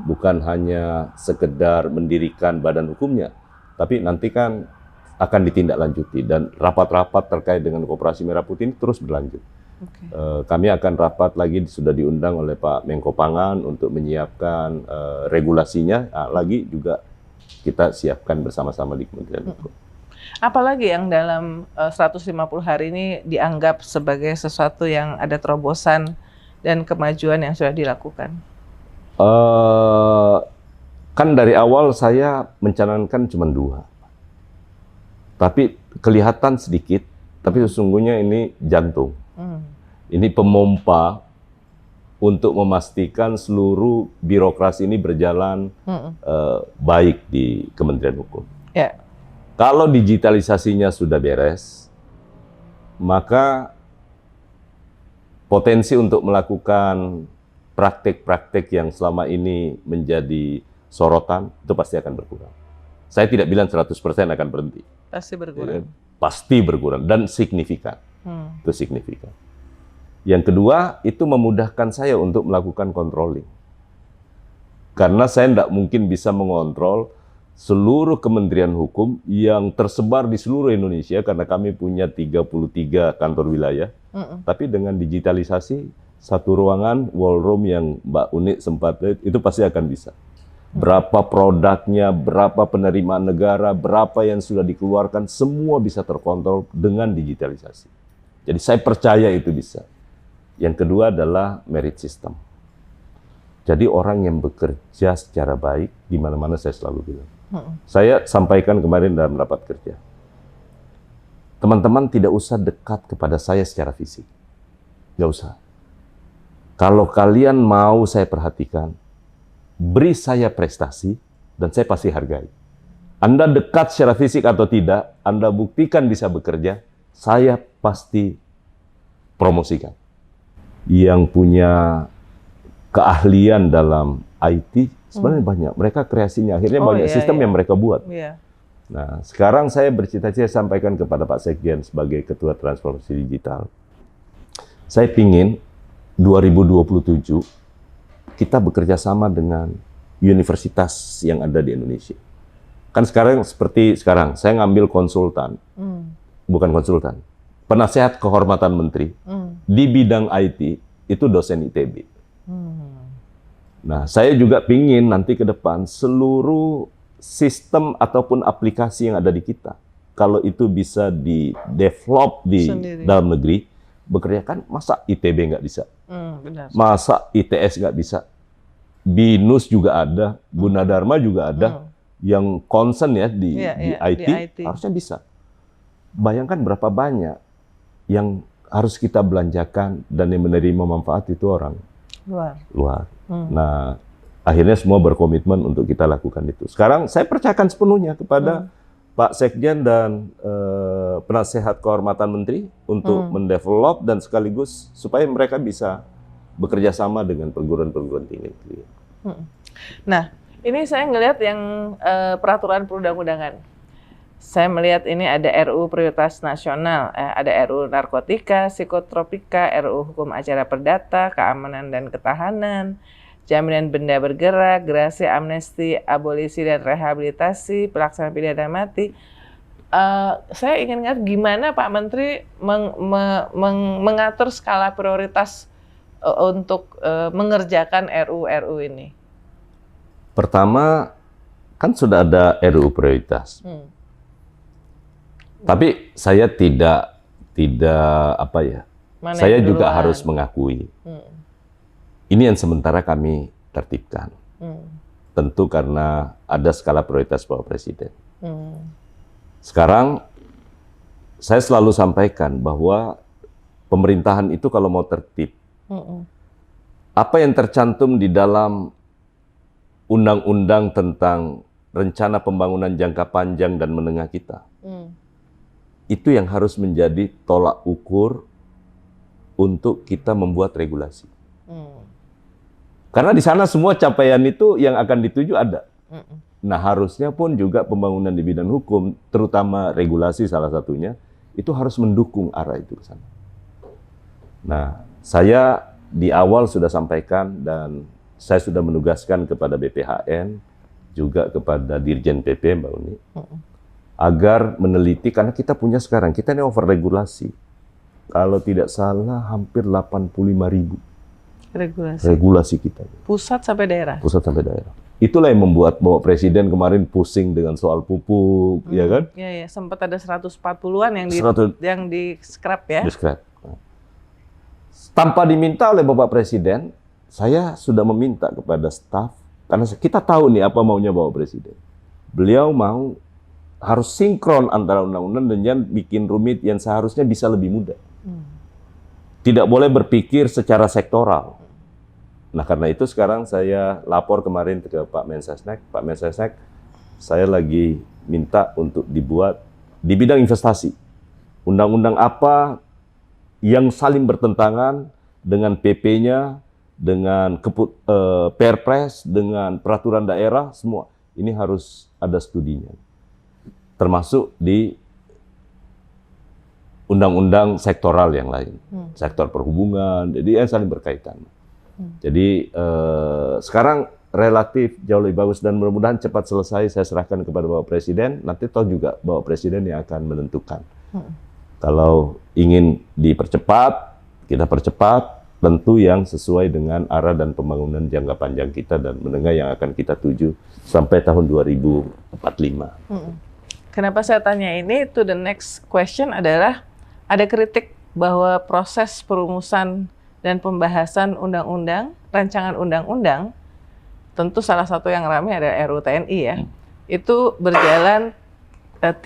bukan hanya sekedar mendirikan badan hukumnya, tapi nanti kan akan ditindaklanjuti dan rapat-rapat terkait dengan Koperasi Merah Putih ini terus berlanjut. Kami akan rapat lagi, sudah diundang oleh Pak Menko Pangan untuk menyiapkan regulasinya, lagi juga kita siapkan bersama-sama di Kementerian Hukum. Apalagi yang dalam 150 hari ini dianggap sebagai sesuatu yang ada terobosan dan kemajuan yang sudah dilakukan? Kan dari awal saya mencanangkan cuma 2. Tapi kelihatan sedikit, tapi sesungguhnya ini jantung. Ini pemompa untuk memastikan seluruh birokrasi ini berjalan baik di Kementerian Hukum. Kalau digitalisasinya sudah beres, maka potensi untuk melakukan praktek-praktek yang selama ini menjadi sorotan itu pasti akan berkurang. Saya tidak bilang 100% akan berhenti. Pasti berkurang. Pasti berkurang dan signifikan. Itu signifikan. Yang kedua, itu memudahkan saya untuk melakukan controlling. Karena saya tidak mungkin bisa mengontrol seluruh Kementerian Hukum yang tersebar di seluruh Indonesia, karena kami punya 33 kantor wilayah. Tapi dengan digitalisasi, satu ruangan, war room yang Mbak Uni sempat, itu pasti akan bisa. berapa produknya, berapa penerimaan negara, berapa yang sudah dikeluarkan, semua bisa terkontrol dengan digitalisasi. Jadi saya percaya itu bisa. Yang kedua adalah merit system. Jadi orang yang bekerja secara baik, di mana-mana saya selalu bilang. Saya sampaikan kemarin dalam rapat kerja. Teman-teman tidak usah dekat kepada saya secara fisik. Nggak usah. Kalau kalian mau saya perhatikan, beri saya prestasi, dan saya pasti hargai. Anda dekat secara fisik atau tidak, Anda buktikan bisa bekerja, saya pasti promosikan. Yang punya keahlian dalam IT, sebenarnya banyak. Mereka kreasinya, akhirnya banyak sistem yang mereka buat. Nah, sekarang saya bercita-cita sampaikan kepada Pak Sekjen sebagai Ketua Transformasi Digital. Saya pingin 2027 kita bekerja sama dengan universitas yang ada di Indonesia. Kan sekarang seperti sekarang, saya ngambil konsultan, bukan konsultan, penasehat kehormatan menteri di bidang IT, itu dosen ITB. Nah, saya juga pingin nanti ke depan seluruh sistem ataupun aplikasi yang ada di kita, kalau itu bisa di-develop di dalam negeri, bekerja kan, masa ITB nggak bisa? Benar. Masa ITS nggak bisa? BINUS juga ada, Gunadarma juga ada, yang concern ya di IT, harusnya bisa. Bayangkan berapa banyak yang harus kita belanjakan dan yang menerima manfaat itu orang luar. Nah, akhirnya semua berkomitmen untuk kita lakukan itu. Sekarang saya percayakan sepenuhnya kepada Pak Sekjen dan penasehat kehormatan menteri untuk mendevelop dan sekaligus supaya mereka bisa bekerja sama dengan perguruan-perguruan tinggi negeri. Nah, ini saya ngelihat yang peraturan perundang-undangan. Saya melihat ini ada RUU Prioritas Nasional, ada RUU Narkotika, Psikotropika, RUU Hukum Acara Perdata, Keamanan dan Ketahanan, Jaminan Benda Bergerak, Gerasi, Amnesti, Abolisi dan Rehabilitasi, Pelaksanaan Pidana Mati. Saya ingin ngerti gimana Pak Menteri mengatur skala prioritas untuk mengerjakan RUU ini. Pertama, kan sudah ada RUU prioritas. Tapi saya tidak apa ya? Saya juga harus mengakui. Ini yang sementara kami tertibkan. Tentu karena ada skala prioritas Bapak Presiden. Sekarang saya selalu sampaikan bahwa pemerintahan itu kalau mau tertib, apa yang tercantum di dalam undang-undang tentang rencana pembangunan jangka panjang dan menengah kita, itu yang harus menjadi tolak ukur untuk kita membuat regulasi. Karena di sana semua capaian itu yang akan dituju ada. Nah, harusnya pun juga pembangunan di bidang hukum, terutama regulasi salah satunya, itu harus mendukung arah itu ke sana. Nah, saya di awal sudah sampaikan dan saya sudah menugaskan kepada BPHN, juga kepada Dirjen PP, Mbak Uni, agar meneliti, karena kita punya sekarang, kita ini overregulasi. Kalau tidak salah, hampir 85.000 regulasi kita. Pusat sampai daerah? Pusat sampai daerah. Itulah yang membuat Bapak Presiden kemarin pusing dengan soal pupuk, ya kan? Iya, sempat ada 140-an yang di-scrap ya? Di-scrap. Tanpa diminta oleh Bapak Presiden, saya sudah meminta kepada staf, karena kita tahu nih apa maunya Bapak Presiden. Beliau mau harus sinkron antara undang-undang dan yang bikin rumit yang seharusnya bisa lebih mudah. Tidak boleh berpikir secara sektoral. Nah, karena itu sekarang saya lapor kemarin ke Pak Mensesnek. Pak Mensesnek, saya lagi minta untuk dibuat di bidang investasi. Undang-undang apa yang saling bertentangan dengan PP-nya, dengan Perpres, dengan peraturan daerah, semua. Ini harus ada studinya. Termasuk di undang-undang sektoral yang lain. Sektor perhubungan, jadi yang saling berkaitan. Jadi sekarang relatif jauh lebih bagus dan mudah-mudahan cepat selesai. Saya serahkan kepada Bapak Presiden, nanti toh juga Bapak Presiden yang akan menentukan. Kalau ingin dipercepat, kita percepat. tentu yang sesuai dengan arah dan pembangunan jangka panjang kita dan menengah yang akan kita tuju sampai tahun 2045. Kenapa saya tanya ini? To the next question adalah ada kritik bahwa proses perumusan dan pembahasan undang-undang, rancangan undang-undang, tentu salah satu yang ramai adalah RUU TNI ya, itu berjalan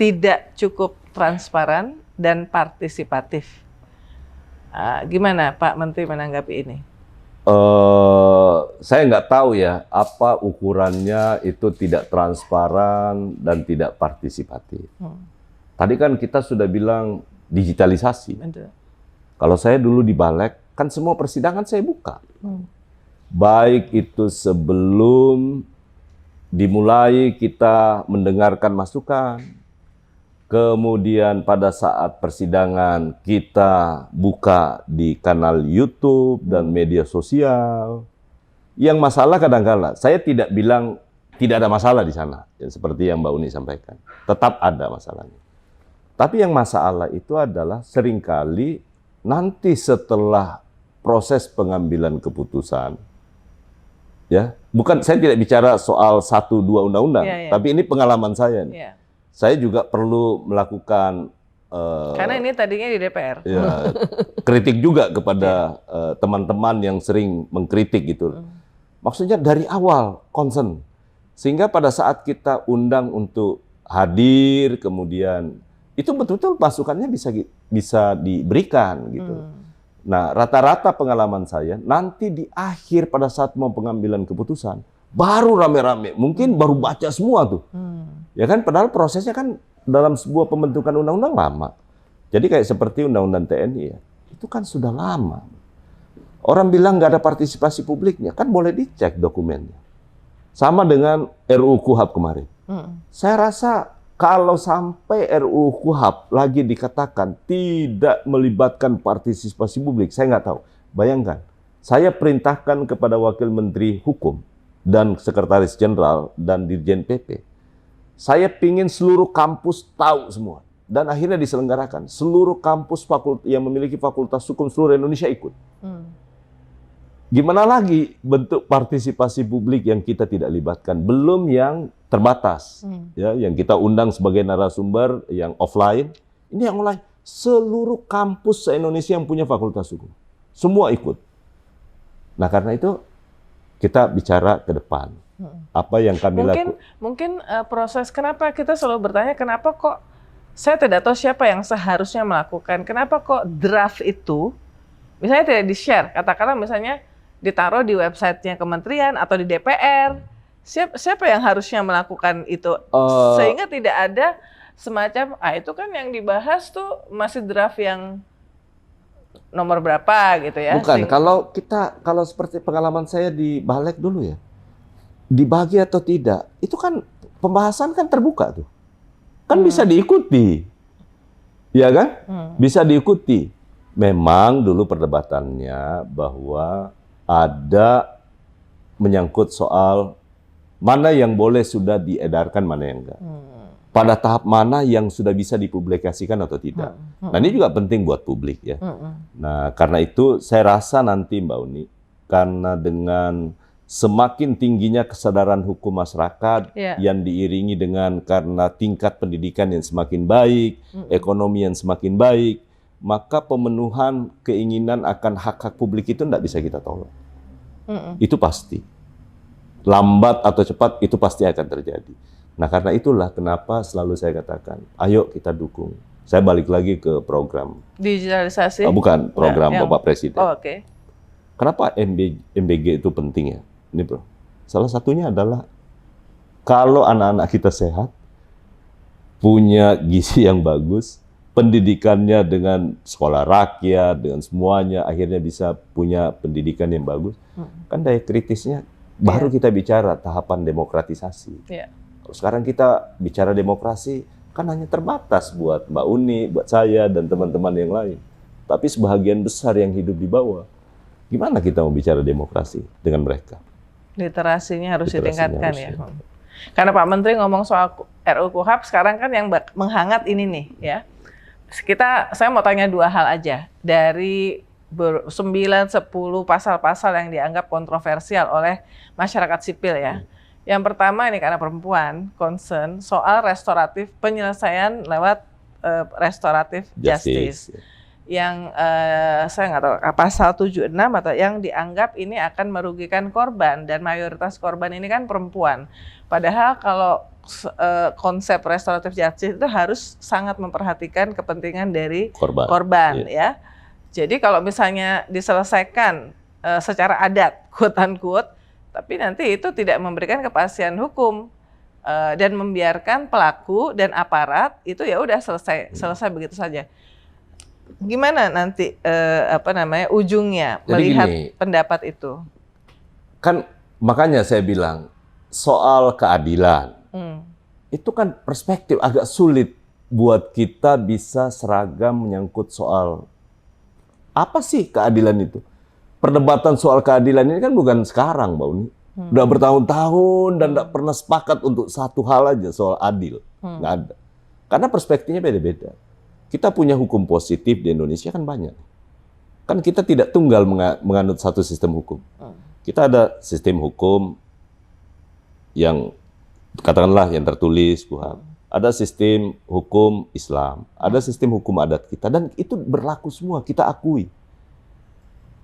tidak cukup transparan dan partisipatif. Gimana Pak Menteri menanggapi ini? Saya nggak tahu ya apa ukurannya itu tidak transparan dan tidak partisipatif. Tadi kan kita sudah bilang digitalisasi. Betul. Kalau saya dulu di Balek, kan semua persidangan saya buka. Baik itu sebelum dimulai kita mendengarkan masukan, kemudian pada saat persidangan kita buka di kanal YouTube dan media sosial. Yang masalah kadang-kala, saya tidak bilang tidak ada masalah di sana, ya, seperti yang Mbak Uni sampaikan. Tetap ada masalahnya. Tapi yang masalah itu adalah seringkali nanti setelah proses pengambilan keputusan, ya, bukan saya tidak bicara soal 1-2 undang-undang, tapi ini pengalaman saya nih. Saya juga perlu melakukan karena ini tadinya di DPR. Ya, kritik juga kepada teman-teman yang sering mengkritik gitu. Maksudnya dari awal concern, sehingga pada saat kita undang untuk hadir, kemudian itu betul-betul masukannya bisa diberikan gitu. Nah, rata-rata pengalaman saya, nanti di akhir pada saat mau pengambilan keputusan, baru rame-rame, mungkin baru baca semua tuh. Ya kan, padahal prosesnya kan dalam sebuah pembentukan undang-undang lama. Jadi kayak seperti undang-undang TNI ya, itu kan sudah lama. Orang bilang nggak ada partisipasi publiknya, kan boleh dicek dokumennya. Sama dengan RUU KUHP kemarin. Saya rasa kalau sampai RUU KUHP lagi dikatakan tidak melibatkan partisipasi publik, saya nggak tahu. Bayangkan, saya perintahkan kepada Wakil Menteri Hukum dan Sekretaris Jenderal dan Dirjen PP. Saya pingin seluruh kampus tahu semua. Dan akhirnya diselenggarakan. Seluruh kampus yang memiliki fakultas hukum seluruh Indonesia ikut. Gimana lagi bentuk partisipasi publik yang kita tidak libatkan? Belum yang terbatas, ya, yang kita undang sebagai narasumber yang offline. Ini yang online. Seluruh kampus se-Indonesia yang punya fakultas hukum, semua ikut. Nah, karena itu kita bicara ke depan. Apa yang kami lakukan? Mungkin proses kenapa kita selalu bertanya kenapa kok saya tidak tahu siapa yang seharusnya melakukan. Kenapa kok draft itu misalnya tidak di-share? Katakanlah misalnya ditaruh di websitenya kementerian atau di DPR. Siapa yang harusnya melakukan itu? Sehingga tidak ada semacam, itu kan yang dibahas tuh masih draft yang nomor berapa gitu ya. Bukan, kalau seperti pengalaman saya di Balek dulu ya, dibagi atau tidak, itu kan pembahasan kan terbuka tuh. Kan bisa diikuti. Ya kan? Bisa diikuti. Memang dulu perdebatannya bahwa ada menyangkut soal mana yang boleh sudah diedarkan, mana yang enggak. Pada tahap mana yang sudah bisa dipublikasikan atau tidak. Nah, ini juga penting buat publik ya. Nah, karena itu saya rasa nanti Mbak Uni, karena dengan semakin tingginya kesadaran hukum masyarakat yang diiringi dengan karena tingkat pendidikan yang semakin baik, ekonomi yang semakin baik, maka pemenuhan keinginan akan hak-hak publik itu tidak bisa kita tolak. Itu pasti. Lambat atau cepat itu pasti akan terjadi. Nah, karena itulah kenapa selalu saya katakan, ayo kita dukung. Saya balik lagi ke program. Digitalisasi? Bukan, program Bapak Presiden. Oke. Kenapa MBG itu penting ya? Ini bro, salah satunya adalah kalau anak-anak kita sehat, punya gizi yang bagus, pendidikannya dengan sekolah rakyat, dengan semuanya, akhirnya bisa punya pendidikan yang bagus, kan daya kritisnya baru kita bicara tahapan demokratisasi. Kalau sekarang kita bicara demokrasi, kan hanya terbatas buat Mbak Uni, buat saya, dan teman-teman yang lain. Tapi sebahagian besar yang hidup di bawah, gimana kita mau bicara demokrasi dengan mereka? Literasinya harus ditingkatkan ya. Karena Pak Menteri ngomong soal RUU KUHP, sekarang kan yang menghangat ini nih ya. Saya mau tanya dua hal aja. Dari 9-10 pasal-pasal yang dianggap kontroversial oleh masyarakat sipil ya. Yang pertama ini karena perempuan concern soal restoratif, penyelesaian lewat restoratif justice. Yang saya nggak tahu pasal 76 atau yang dianggap ini akan merugikan korban, dan mayoritas korban ini kan perempuan. Padahal kalau konsep restoratif justice itu harus sangat memperhatikan kepentingan dari korban ya. Jadi kalau misalnya diselesaikan secara adat, quote unquote, tapi nanti itu tidak memberikan kepastian hukum dan membiarkan pelaku dan aparat itu ya udah selesai begitu saja. Gimana nanti ujungnya jadi melihat gini, pendapat itu? Kan makanya saya bilang soal keadilan. Itu kan perspektif agak sulit buat kita bisa seragam menyangkut soal apa sih keadilan itu. Perdebatan soal keadilan ini kan bukan sekarang, Mbak Uni. Udah bertahun-tahun dan tidak pernah sepakat untuk satu hal aja soal adil. Nggak ada. Karena perspektifnya beda-beda. Kita punya hukum positif di Indonesia kan banyak. Kan kita tidak tunggal menganut satu sistem hukum. Kita ada sistem hukum yang katakanlah yang tertulis KUHP. Ada sistem hukum Islam, ada sistem hukum adat kita, dan itu berlaku semua, kita akui.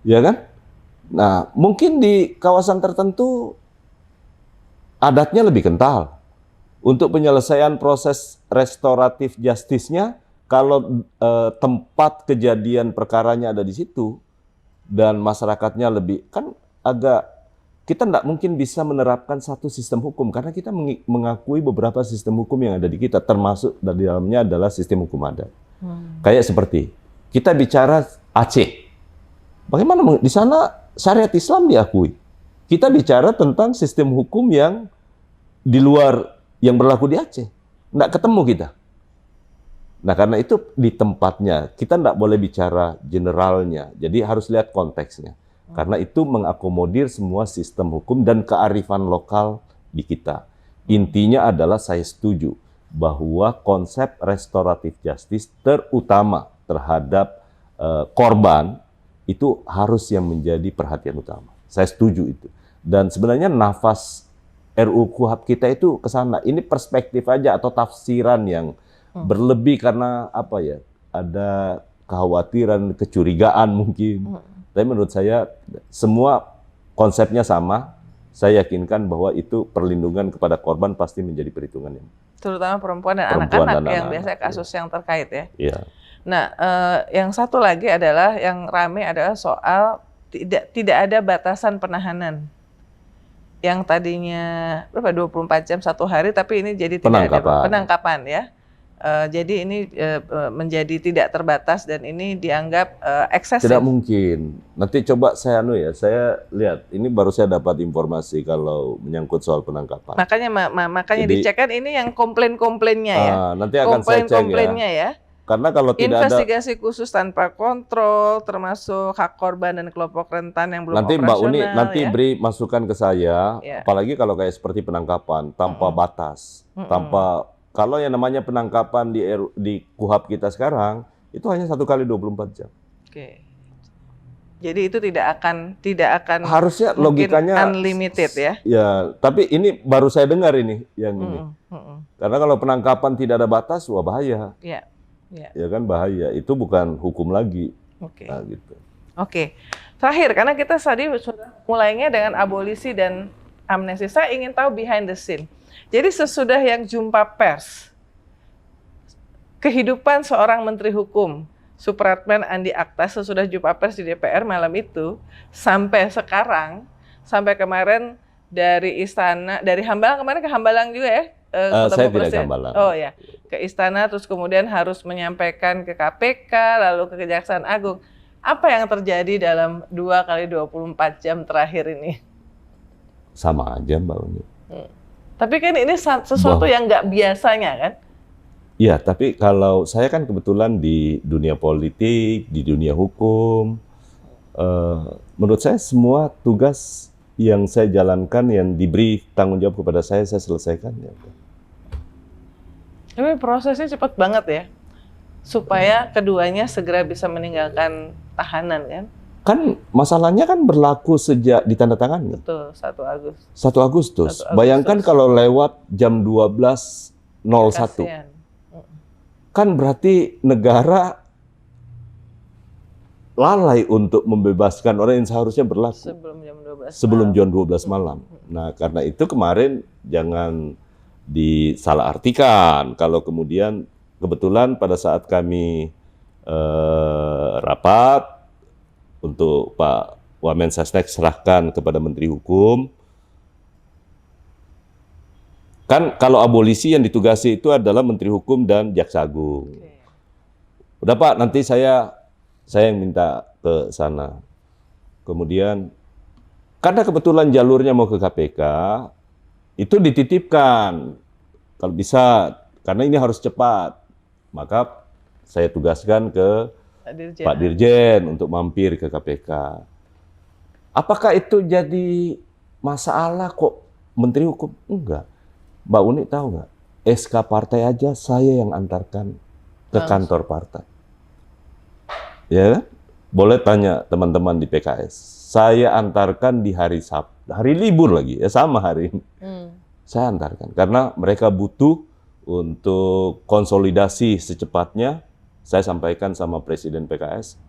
Ya kan? Nah, mungkin di kawasan tertentu adatnya lebih kental. Untuk penyelesaian proses restoratif justice-nya, kalau tempat kejadian perkaranya ada di situ, dan masyarakatnya lebih, kan agak kita tidak mungkin bisa menerapkan satu sistem hukum karena kita mengakui beberapa sistem hukum yang ada di kita, termasuk di dalamnya adalah sistem hukum adat. Kayak seperti kita bicara Aceh, bagaimana di sana syariat Islam diakui. Kita bicara tentang sistem hukum yang di luar yang berlaku di Aceh, tidak ketemu kita. Nah karena itu di tempatnya kita tidak boleh bicara generalnya, jadi harus lihat konteksnya. Karena itu mengakomodir semua sistem hukum dan kearifan lokal di kita. Intinya adalah saya setuju bahwa konsep restoratif justice terutama terhadap korban itu harus yang menjadi perhatian utama. Saya setuju itu. Dan sebenarnya nafas RUU KUHP kita itu ke sana. Ini perspektif aja atau tafsiran yang berlebih karena apa ya? Ada kekhawatiran, kecurigaan mungkin. Tapi menurut saya semua konsepnya sama. Saya yakinkan bahwa itu perlindungan kepada korban pasti menjadi perhitungan yang terutama perempuan dan anak-anak yang biasanya kasus yang terkait ya. Iya. Nah, yang satu lagi adalah yang ramai adalah soal tidak ada batasan penahanan. Yang tadinya berapa 24 jam 1 hari, tapi ini jadi tidak ada penangkapan ya. Jadi ini menjadi tidak terbatas dan ini dianggap eksesif. Tidak mungkin. Nanti coba saya saya lihat. Ini baru saya dapat informasi kalau menyangkut soal penangkapan. Makanya jadi, dicek kan ini yang komplain-komplainnya ya. Nanti akan saya cek ya. Karena kalau tidak investigasi khusus tanpa kontrol, termasuk hak korban dan kelompok rentan yang belum nanti operasional. Mbak Uni nanti ya. beri masukan ke saya. Apalagi kalau kayak seperti penangkapan tanpa batas, tanpa kalau yang namanya penangkapan di KUHP kita sekarang itu hanya 1 kali 24 jam. Oke. Jadi itu tidak akan harusnya logikanya unlimited ya. Ya, tapi ini baru saya dengar ini yang ini. Karena kalau penangkapan tidak ada batas, wah bahaya. Iya. Ya kan bahaya. Itu bukan hukum lagi. Oke. Nah, gitu. Oke. Terakhir karena kita tadi sudah mulainya dengan abolisi dan amnesti. Saya ingin tahu behind the scene. Jadi sesudah yang jumpa pers, kehidupan seorang Menteri Hukum, Supratman Andi Aktas sesudah jumpa pers di DPR malam itu, sampai sekarang, sampai kemarin dari istana, dari Hambalang, kemarin ke Hambalang juga ya? Saya tidak ke Hambalang. Oh ya, ke istana terus kemudian harus menyampaikan ke KPK, lalu ke Kejaksaan Agung. Apa yang terjadi dalam 2 kali 24 jam terakhir ini? Sama aja Mbak Uni. Tapi kan ini sesuatu yang nggak biasanya kan? Iya, tapi kalau saya kan kebetulan di dunia politik, di dunia hukum, menurut saya semua tugas yang saya jalankan, yang diberi tanggung jawab kepada saya selesaikan. Ya. Tapi prosesnya cepat banget ya, supaya keduanya segera bisa meninggalkan tahanan kan? Kan masalahnya kan berlaku sejak ditandatangani. Betul, 1 Agustus. 1 Agustus. 1 Agustus. Bayangkan kalau lewat jam 12.01. Kasihan. Kan berarti negara lalai untuk membebaskan orang yang seharusnya berlaku Sebelum jam 12. sebelum malam. jam 12 malam. Nah, karena itu kemarin jangan disalahartikan kalau kemudian kebetulan pada saat kami rapat untuk Pak Wamensesnek serahkan kepada Menteri Hukum. Kan kalau abolisi yang ditugasi itu adalah Menteri Hukum dan Jaksa Agung. Oke. Udah Pak, nanti saya yang minta ke sana. Kemudian karena kebetulan jalurnya mau ke KPK, itu dititipkan. Kalau bisa, karena ini harus cepat, maka saya tugaskan ke Pak Dirjen untuk mampir ke KPK. Apakah itu jadi masalah kok Menteri Hukum? Enggak. Mbak Uni tahu nggak? SK partai aja saya yang antarkan ke kantor partai. Ya kan? Boleh tanya teman-teman di PKS. Saya antarkan di hari Sabtu, hari libur lagi, ya sama hari ini. Saya antarkan karena mereka butuh untuk konsolidasi secepatnya. Saya sampaikan sama Presiden PKS,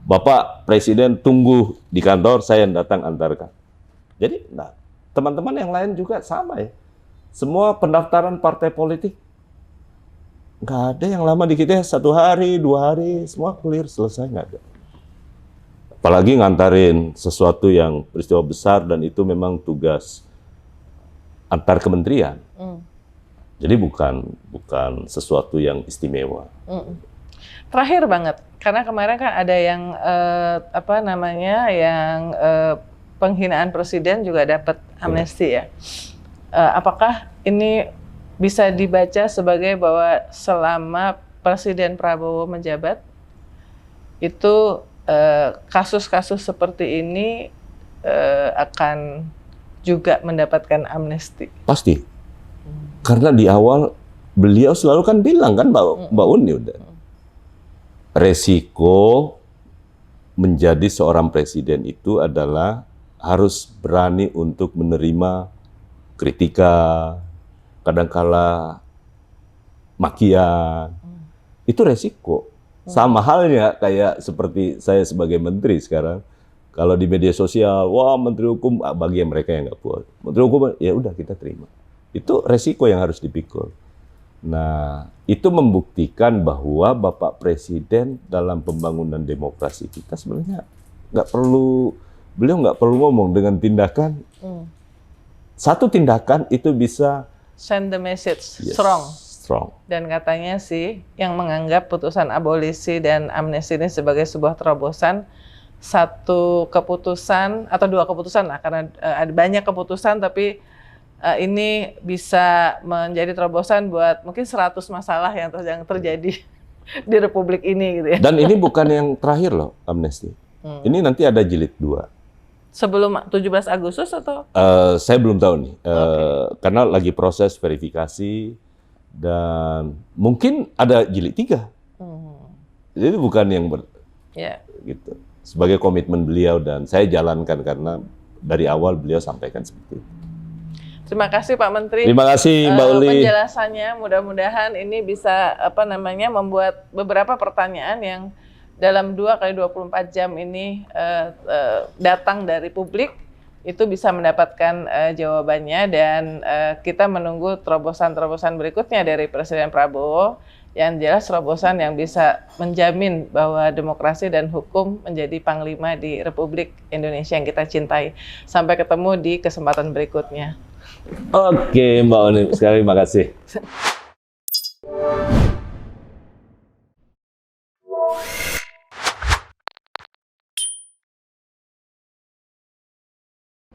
Bapak Presiden tunggu di kantor, saya yang datang antarkan. Jadi, nah, teman-teman yang lain juga sama ya. Semua pendaftaran partai politik, nggak ada yang lama dikit ya, 1 hari, 2 hari, semua clear, selesai, nggak ada. Apalagi ngantarin sesuatu yang peristiwa besar dan itu memang tugas antar kementerian. Jadi bukan sesuatu yang istimewa. Terakhir banget, karena kemarin kan ada yang penghinaan presiden juga dapat amnesti ya. Apakah ini bisa dibaca sebagai bahwa selama Presiden Prabowo menjabat itu kasus-kasus seperti ini akan juga mendapatkan amnesti? Pasti. Karena di awal beliau selalu kan bilang kan Mbak Uni udah. Resiko menjadi seorang presiden itu adalah harus berani untuk menerima kritika, kadangkala makian. Itu resiko. Sama halnya kayak seperti saya sebagai menteri sekarang. Kalau di media sosial, wah Menteri Hukum, bagi mereka yang nggak puas. Menteri Hukum, ya udah kita terima. Itu resiko yang harus dipikul. Nah, itu membuktikan bahwa Bapak Presiden dalam pembangunan demokrasi kita sebenarnya beliau nggak perlu ngomong dengan tindakan. Satu tindakan itu bisa Send the message, yes, strong. Dan katanya sih, yang menganggap putusan abolisi dan amnesti ini sebagai sebuah terobosan, 1 keputusan atau 2 keputusan lah, karena ada banyak keputusan tapi ini bisa menjadi terobosan buat mungkin 100 masalah yang terjadi di Republik ini gitu ya. Dan ini bukan yang terakhir loh amnesti. Ini nanti ada jilid 2. Sebelum 17 Agustus atau? Saya belum tahu nih, karena lagi proses verifikasi dan mungkin ada jilid 3. Jadi bukan yang gitu. Sebagai komitmen beliau dan saya jalankan karena dari awal beliau sampaikan seperti itu. Terima kasih Pak Menteri. Terima kasih Mbak Uli. Penjelasannya mudah-mudahan ini bisa membuat beberapa pertanyaan yang dalam 2x24 jam ini datang dari publik itu bisa mendapatkan jawabannya dan kita menunggu terobosan-terobosan berikutnya dari Presiden Prabowo yang jelas terobosan yang bisa menjamin bahwa demokrasi dan hukum menjadi panglima di Republik Indonesia yang kita cintai. Sampai ketemu di kesempatan berikutnya. Oke, Mbak Uni, sekali terima kasih.